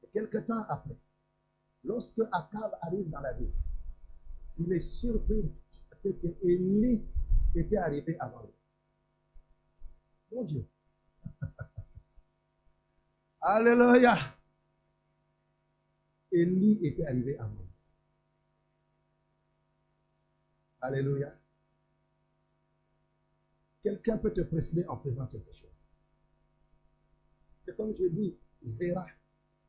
Et quelque temps après, lorsque Akab arrive dans la ville, il est surpris que Élie était arrivé avant lui. Mon Dieu. Alléluia. Élie était arrivé avant lui. Alléluia. Quelqu'un peut te précéder en faisant quelque chose. C'est comme je dis, Zéra,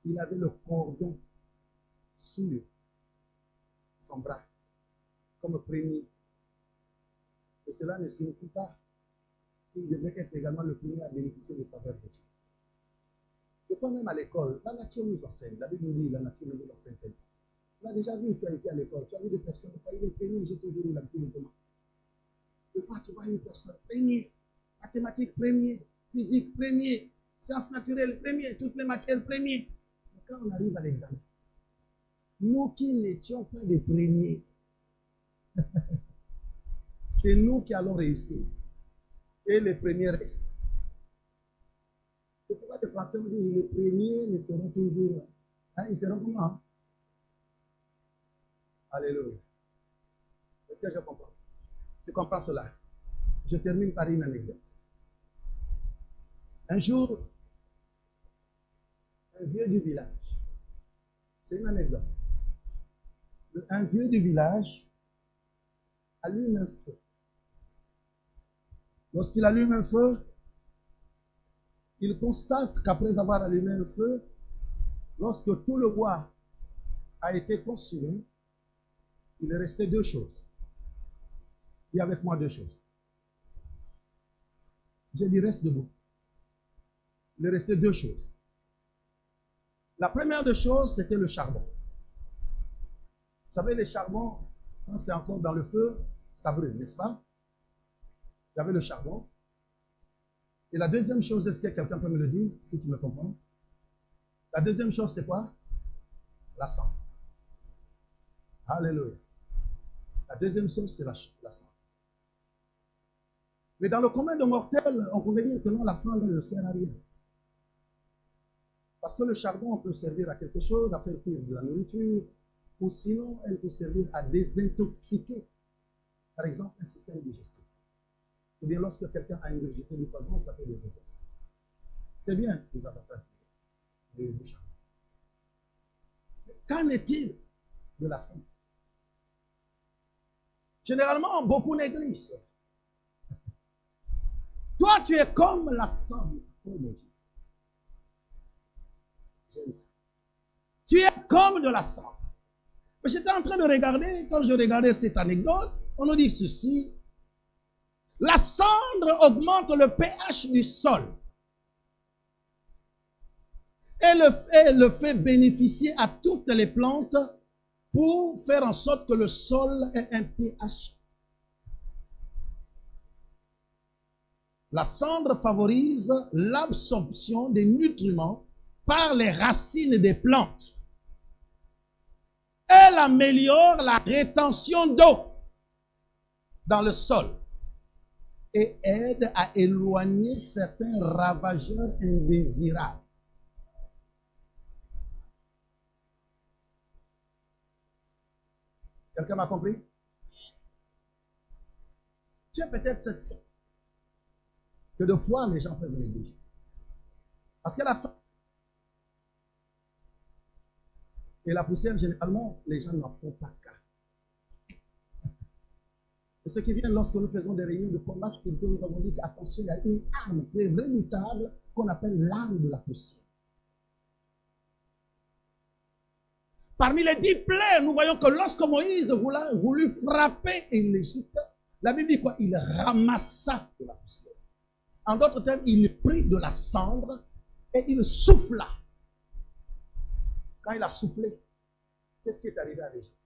il avait le cordon sous son bras, comme premier. Et cela ne signifie pas qu'il devait être également le premier à bénéficier des faveurs de Dieu. Des fois même à l'école, la nature nous enseigne. La Bible nous dit, la nature nous enseigne. On a déjà vu, tu as été à l'école, tu as vu des personnes, il est premier, j'ai toujours eu l'habitude de demander. Des fois, tu vois une personne premier, mathématiques premier, physique premier, sciences naturelles premier, toutes les matières premier. Mais quand on arrive à l'examen, nous qui n'étions pas les premiers, c'est nous qui allons réussir. Et les premiers restent. C'est pourquoi les Français ont dit les premiers ne seront toujours. Hein, ils seront comment? Alléluia. Est-ce que je comprends? Tu comprends cela? Je termine par une anecdote. Un jour, un vieux du village, c'est une anecdote. Un vieux du village allume un feu. Lorsqu'il allume un feu, il constate qu'après avoir allumé un feu, lorsque tout le bois a été consumé, il est resté deux choses. Dis avec moi deux choses. Je dis reste debout. Il est resté deux choses. La première des choses, c'était le charbon. Vous savez, les charbons, quand c'est encore dans le feu, ça brûle, n'est-ce pas? Il y avait le charbon. Et la deuxième chose, est-ce que quelqu'un peut me le dire, si tu me comprends? La deuxième chose, c'est quoi? La cendre. Alléluia. La deuxième chose, c'est la cendre. Mais dans le commun de mortels, on pouvait dire que non, la cendre ne sert à rien. Parce que le charbon peut servir à quelque chose, à faire cuire de la nourriture, ou sinon, elle peut servir à désintoxiquer, par exemple, un système digestif. Ou bien lorsque quelqu'un a ingurgité du poison, ça peut désintoxiquer. C'est bien, les avantages du charbon. Mais qu'en est-il de la cendre? Généralement, beaucoup négligent. Toi, tu es comme la cendre. Oh mon Dieu. J'aime ça. Tu es comme de la cendre. Mais j'étais en train de regarder, quand je regardais cette anecdote, on nous dit ceci. La cendre augmente le pH du sol et le fait bénéficier à toutes les plantes pour faire en sorte que le sol ait un pH. La cendre favorise l'absorption des nutriments par les racines des plantes. Elle améliore la rétention d'eau dans le sol et aide à éloigner certains ravageurs indésirables. Quelqu'un m'a compris? Tu as peut-être cette cendre. que de fois les gens peuvent négliger. Parce que la et la poussière, généralement, les gens n'en font pas cas. Et ce qui vient lorsque nous faisons des réunions de combat spirituel, nous avons dit qu'attention, il y a une arme très redoutable qu'on appelle l'arme de la poussière. Parmi les 10 plaies, nous voyons que lorsque Moïse voulut frapper l'Égypte, la Bible dit quoi? Il ramassa de la poussière. En d'autres termes, il prit de la cendre et il souffla. Quand il a soufflé, qu'est-ce qui est arrivé à l'Égypte?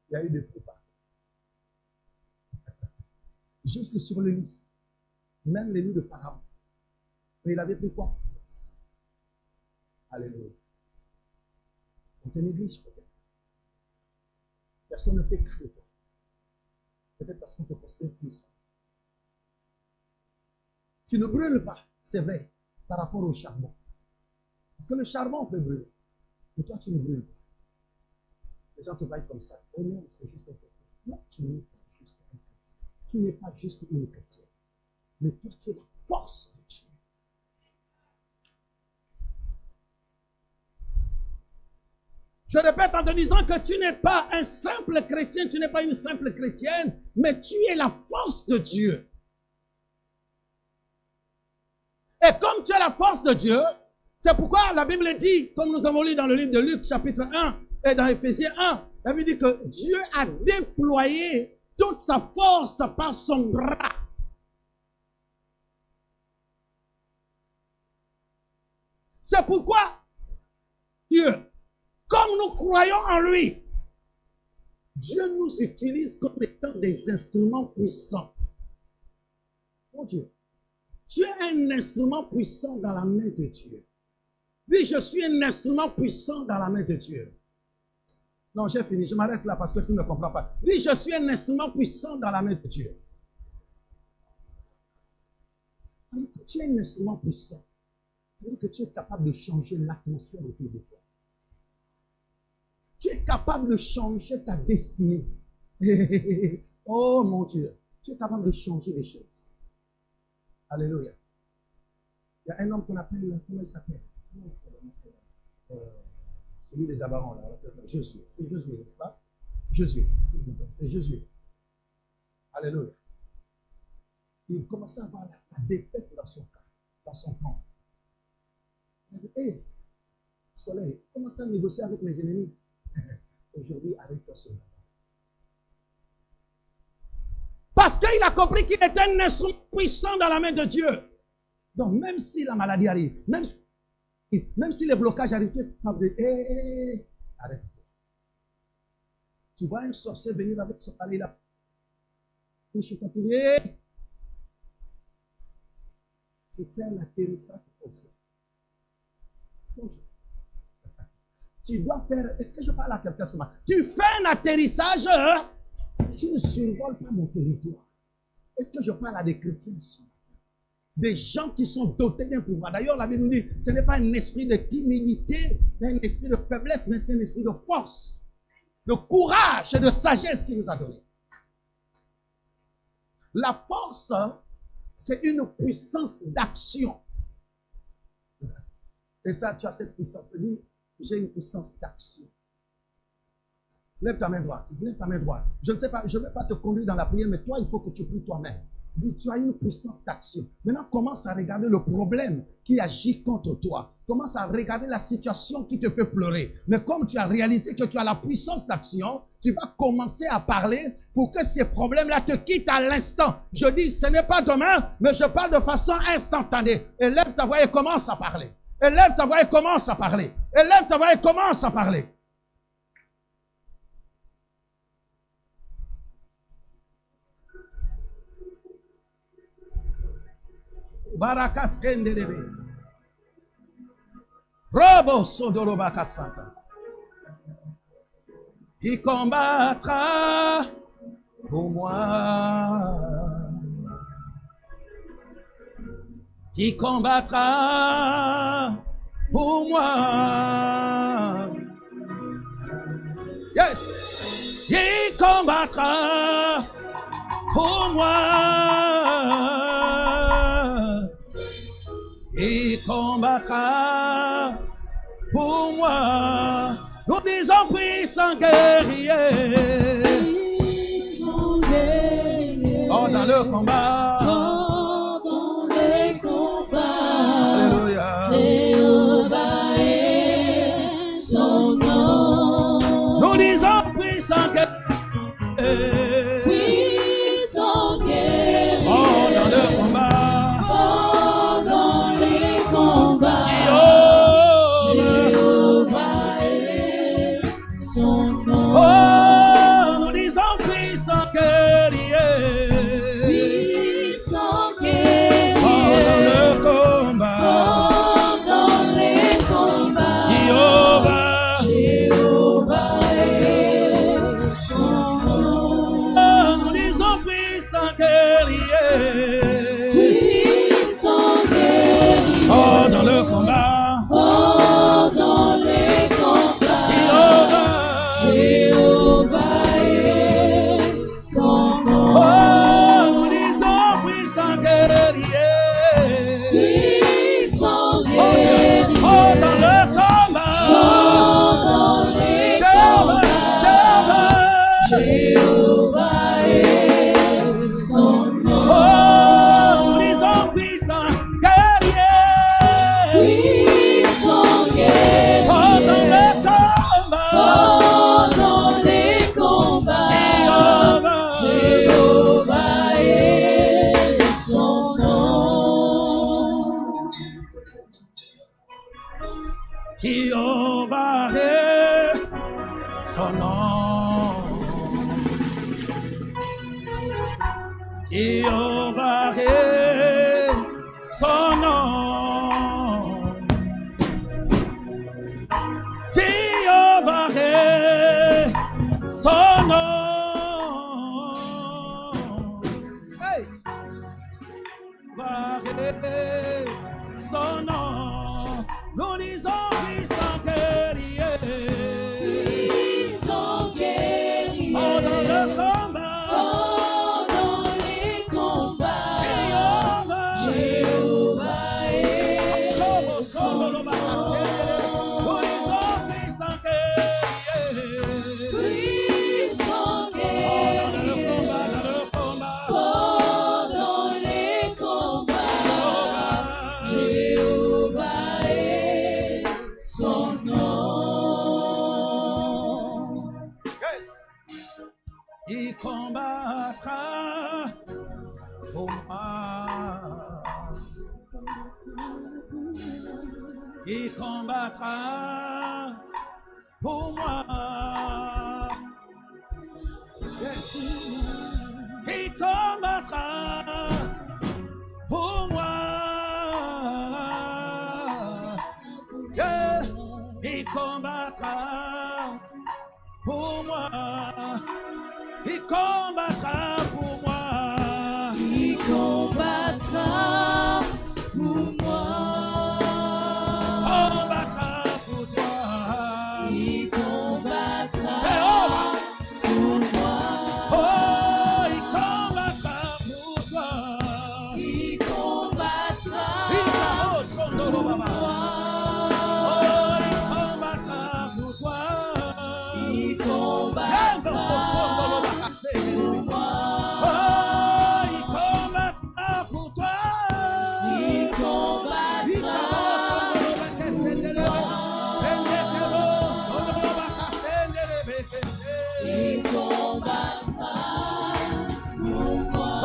Il y a eu des prépas. Jusque sur le lit. Même le lit de Pharaon. Mais il avait pris quoi? Alléluia. On te néglige peut-être. Personne ne fait cas de toi. Peut-être parce qu'on te considère puissant. Tu ne brûles pas, c'est vrai, par rapport au charbon. Parce que le charbon peut brûler. Mais toi, tu ne brûles pas. Les gens te voient comme ça. Oh non, c'est juste un chrétien. Non, tu n'es pas juste un chrétien. Tu n'es pas juste une chrétienne. Mais toi, tu es la force de Dieu. Je répète en te disant que tu n'es pas un simple chrétien, tu n'es pas une simple chrétienne, mais tu es la force de Dieu. Et comme tu es la force de Dieu, c'est pourquoi la Bible dit, comme nous avons lu dans le livre de Luc, chapitre 1, et dans Éphésiens 1, la Bible dit que Dieu a déployé toute sa force par son bras. C'est pourquoi Dieu, comme nous croyons en lui, Dieu nous utilise comme étant des instruments puissants. Mon Dieu, tu es un instrument puissant dans la main de Dieu. Dis, je suis un instrument puissant dans la main de Dieu. Non, j'ai fini, je m'arrête là parce que tu ne comprends pas. Dis, je suis un instrument puissant dans la main de Dieu. Tu es un instrument puissant. C'est-à-dire que tu es capable de changer l'atmosphère autour de toi. Tu es capable de changer ta destinée. Oh mon Dieu, tu es capable de changer les choses. Alléluia. Il y a un homme qu'on appelle, comment il s'appelle? Celui de Gabaron, là. Josué. C'est Josué, n'est-ce pas? Josué. C'est Josué. Alléluia. Il commençait à avoir la défaite dans son camp. Dans son camp. Il dit, hé, soleil, commence à négocier avec mes ennemis. Aujourd'hui, arrête-toi cela. Parce qu'il a compris qu'il était un instrument puissant dans la main de Dieu. Donc, même si la maladie arrive, même si les blocages arrivent, tu es capable de dire, arrête-toi. Tu vois un sorcier venir avec son palais là. Tu fais un atterrissage forcé. Tu dois faire, est-ce que je parle à quelqu'un ce matin? Tu fais un atterrissage, tu ne survoles pas mon territoire. Est-ce que je parle à des chrétiens ce matin? Des gens qui sont dotés d'un pouvoir. D'ailleurs, la Bible nous dit, ce n'est pas un esprit de timidité, mais un esprit de faiblesse, mais c'est un esprit de force, de courage et de sagesse qu'il nous a donné. La force, c'est une puissance d'action. Et ça, tu as cette puissance. C'est-à-dire, j'ai une puissance d'action. Lève ta main droite. Lève ta main droite. Je ne sais pas, je ne vais pas te conduire dans la prière, mais toi, il faut que tu pries toi-même. Tu as une puissance d'action. Maintenant, commence à regarder le problème qui agit contre toi. Commence à regarder la situation qui te fait pleurer. Mais comme tu as réalisé que tu as la puissance d'action, tu vas commencer à parler pour que ces problèmes-là te quittent à l'instant. Je dis, ce n'est pas demain, mais je parle de façon instantanée. Élève ta voix et commence à parler. Élève ta voix et commence à parler. Élève ta voix et commence à parler. Baraka senderebe. Robo sondoro bakasanta. Il combattra pour moi. Qui combattra pour moi. Yes. Il combattra pour moi. Il combattra pour moi. Nous disons puissant guerrier. Oh, dans le combat. Oh, dans les combats. Alléluia. Jéhovah est son nom. Nous disons puissant guerrier. Puissant guerrier. Oh, dans le combat. Oh, dans les combats. Jéhovah est son nom. Oh, nous disons puissant guerrier. Puissant guerrier. Oh, dans le combat. Oh, dans les combats. Jéhovah est son nom. Oh, nous disons puissant guerrier. Puissant guerrier. Oh, dans le combat. Oh, dans les combats. Jéhovah. Jéhovah est son nom. Oh, nous disons puissant guerrier. Puissant Oh, guerrier. oh, dans le combat. Oh, dans les Jéhovah, combats. Jéhovah. Jéhovah est son nom. Oh, nous disons puissant guerrier. Puissant guerrier. Oh, dans le combat. Oh, dans les combats. Jéhovah. Jéhovah est son nom. Jéhovah est son nom. Jéhovah est son nom. Jéhovah est son nom. Hey! Jéhovah est son nom. Nous disons puissant guerrier. Puissant guerrier. Oh, dans le combat. Oh, dans les combats. Jéhovah. Jéhovah est Como son solo lo nom. bacasere. Nous disons puissant guerrier. Puissant Oh, dans le guerrier. combat, dans le combat. Oh, dans les combats. Jéhovah est son nom. Yes. Il combattra pour moi. Il combattra pour moi. Yes. Il combattra pour moi. Yeah. Il combattra pour moi. Il combattra pour moi. Il combattra pour moi. Combattra pour toi. Il combattra Jéhovah. pour moi. Oh, il combattra pour toi. Il combattra Il son pour nom, moi. Baba. Oh, il combattra pour toi. Il Yendo, combattra son nom, Baba. pour moi. Oh, il combattra pour toi. Il combattra Il combattra pour moi.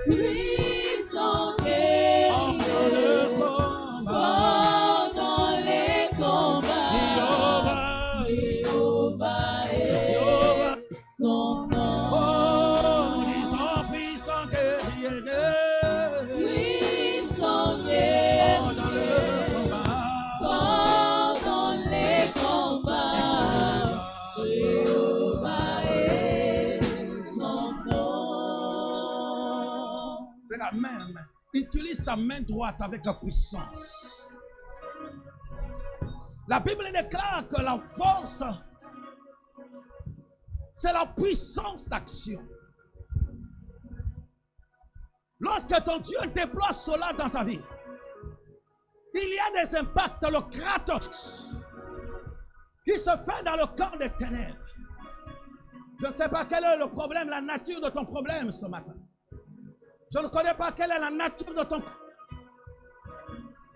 Puissant guerrier. Fort dans les combats. Jéhovah est son nom. Puissant guerrier. Fort dans les combats. Jéhovah est son nom. La main. Utilise ta main droite avec puissance. La Bible déclare que la force c'est la puissance d'action. Lorsque ton Dieu déploie cela dans ta vie, il y a des impacts, le kratos, qui se fait dans le camp des ténèbres. Je ne sais pas quel est le problème, la nature de ton problème ce matin. Je ne connais pas quelle est la nature de ton...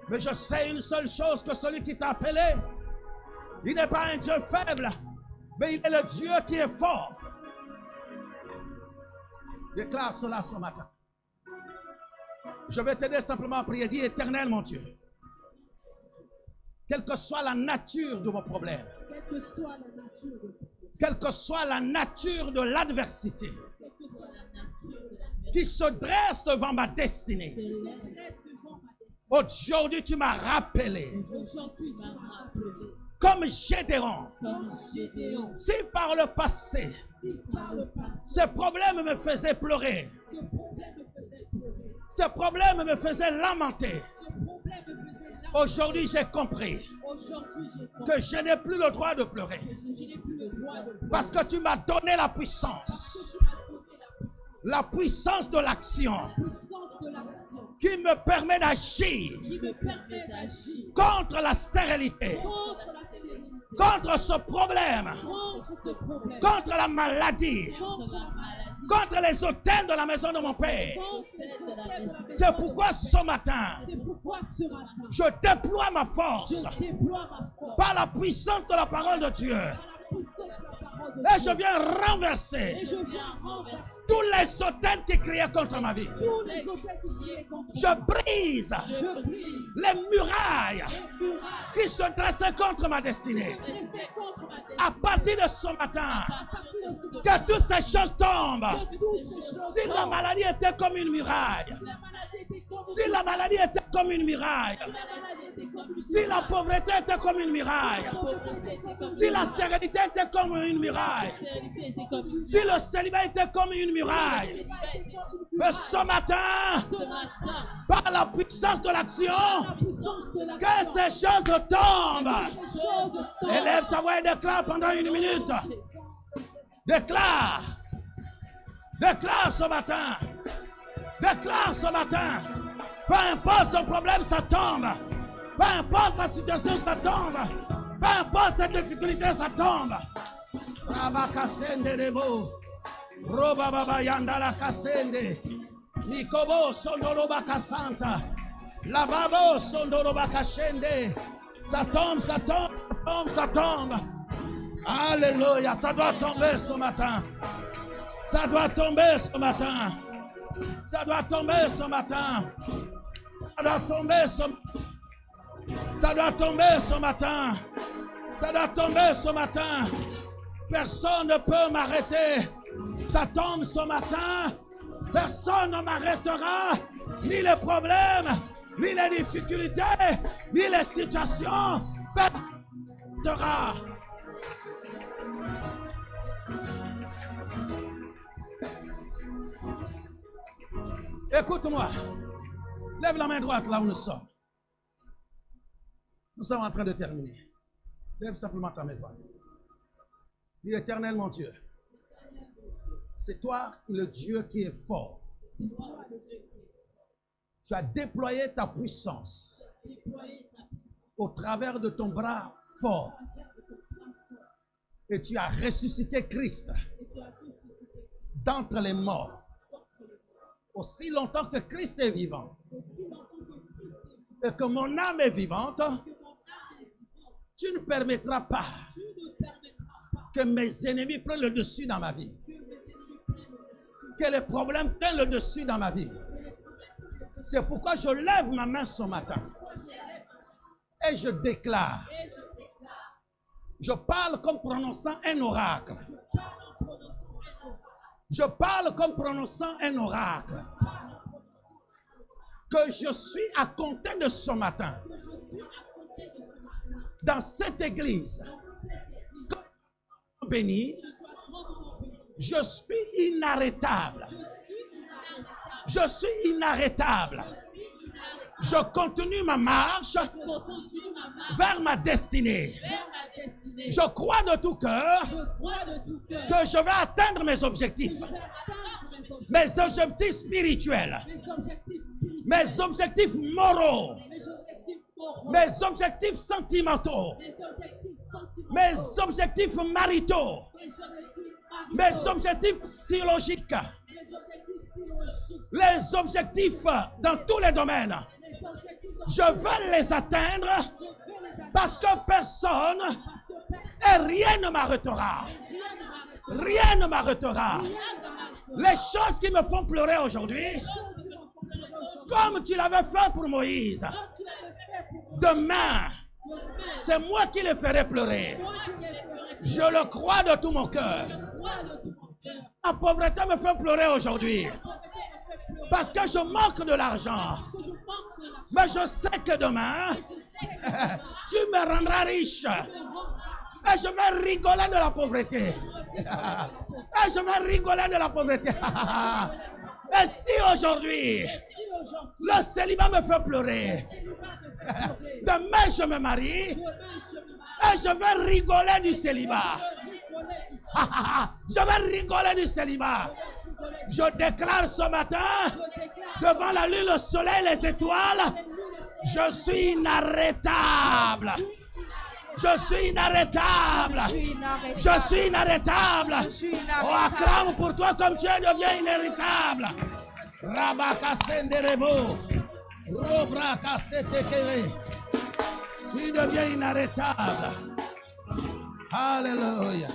Mais je sais une seule chose, que celui qui t'a appelé, il n'est pas un Dieu faible, mais il est le Dieu qui est fort. Déclare cela ce matin. Je vais t'aider simplement à prier. Dis, Éternel mon Dieu, quelle que soit la nature de vos problèmes, quelle que soit la nature de l'adversité qui se dresse devant ma destinée, aujourd'hui tu m'as rappelé, comme Gédéon, si par le passé ces problèmes me faisaient pleurer, ces problèmes me faisaient lamenter, aujourd'hui j'ai compris que je n'ai plus le droit de pleurer, parce que tu m'as donné la puissance de l'action, qui me permet d'agir contre la stérilité, contre ce problème, contre la maladie, contre les autels de la maison de mon Père. C'est pourquoi ce matin, je déploie ma force par la puissance de la parole de Dieu. Et je viens renverser tous les autels qui criaient contre ma vie. Je brise les murailles qui se dressaient contre ma destinée. À partir de ce matin, que toutes ces choses tombent. Si la maladie était comme une muraille, si la maladie était comme une muraille, si la pauvreté était comme une muraille, si la stérilité était comme une muraille, si le célibat était comme une muraille, mais ce matin, par la puissance de l'action, que ces choses tombent. Élève ta voix et déclare pendant une minute. Déclare. Déclare ce matin. Déclare ce matin. Peu importe ton problème, ça tombe. Peu importe la situation, ça tombe. Peu importe cette difficulté, ça tombe. Rabakasende Rebo. Roba Baba Yandala Kasende. Nikobo Sondoro Bakasanta. Lababo Sondoro Bakashende. Ça tombe, ça tombe, ça tombe, ça tombe. Alléluia, ça doit tomber ce matin. Ça doit tomber ce matin. Ça doit tomber ce matin. Ça doit tomber ce matin. Ça doit tomber ce matin. Ça doit tomber ce matin. Personne ne peut m'arrêter. Ça tombe ce matin. Personne ne m'arrêtera. Ni les problèmes, ni les difficultés, ni les situations. Personne ne m'arrêtera. Écoute-moi. Lève la main droite là où nous sommes. Nous sommes en train de terminer. Lève simplement ta main droite. Dis, Éternel mon Dieu, c'est toi le Dieu qui est fort. Tu as déployé ta puissance au travers de ton bras fort. Et tu as ressuscité Christ d'entre les morts. Aussi longtemps que Christ est vivant et que mon âme est vivante, tu ne permettras pas que mes ennemis prennent le dessus dans ma vie. Que les problèmes prennent le dessus dans ma vie. C'est pourquoi je lève ma main ce matin et je déclare. Je parle comme prononçant un oracle. Je parle comme prononçant un oracle. Que je suis à compter de ce matin. Dans cette église. Béni. Je suis inarrêtable. Je suis inarrêtable. Je continue ma marche vers ma destinée. destinée. Je crois de tout cœur Je crois de tout cœur que je vais atteindre mes objectifs. que je vais atteindre Mes objectifs spirituels. mes objectifs spirituels, Mes objectifs moraux. mes objectifs moraux, Mes objectifs sentimentaux. mes objectifs sentimentaux, Mes objectifs maritaux. mes objectifs maritaux, Mes objectifs psychologiques. mes objectifs psychologiques, Les objectifs dans tous les domaines. mes objectifs dans Je veux les atteindre je veux les atteindre parce que personne parce que personne et rien ne m'arrêtera. ne m'arrête. Rien ne m'arrêtera. Rien ne m'arrête. Les choses qui me font pleurer aujourd'hui, Chose qui m'ont fait aujourd'hui, comme tu l'avais fait pour Moïse, comme tu l'avais fait pour moi, demain, demain, c'est moi qui les ferai pleurer. toi qui les ferais, Je le crois de tout mon cœur. crois de tout mon cœur. La pauvreté me fait pleurer aujourd'hui La pauvreté me fait pleurer parce que je manque de l'argent. parce que je manque de l'argent. Mais je sais que demain, Je sais que demain, tu me rendras riche. je rendrai. Et je vais rigoler de la pauvreté. Et je vais rigoler de la pauvreté. Et si aujourd'hui, Si aujourd'hui, le célibat me fait pleurer, célibat me fait pleurer, demain je me marie demain je me marie, et je vais rigoler du célibat. je rigoler du Je vais rigoler du célibat. Je déclare ce matin, Je déclare devant la lune, le soleil, les étoiles, je suis inarrêtable. Je suis inarrêtable. Je suis inarrêtable. Je suis inarrêtable. Je suis Oh, inarrêtable. acclame pour toi comme tu deviens inéritable. Rabakasenderebo. Robrakasetekere. Tu deviens inarrêtable. Alléluia.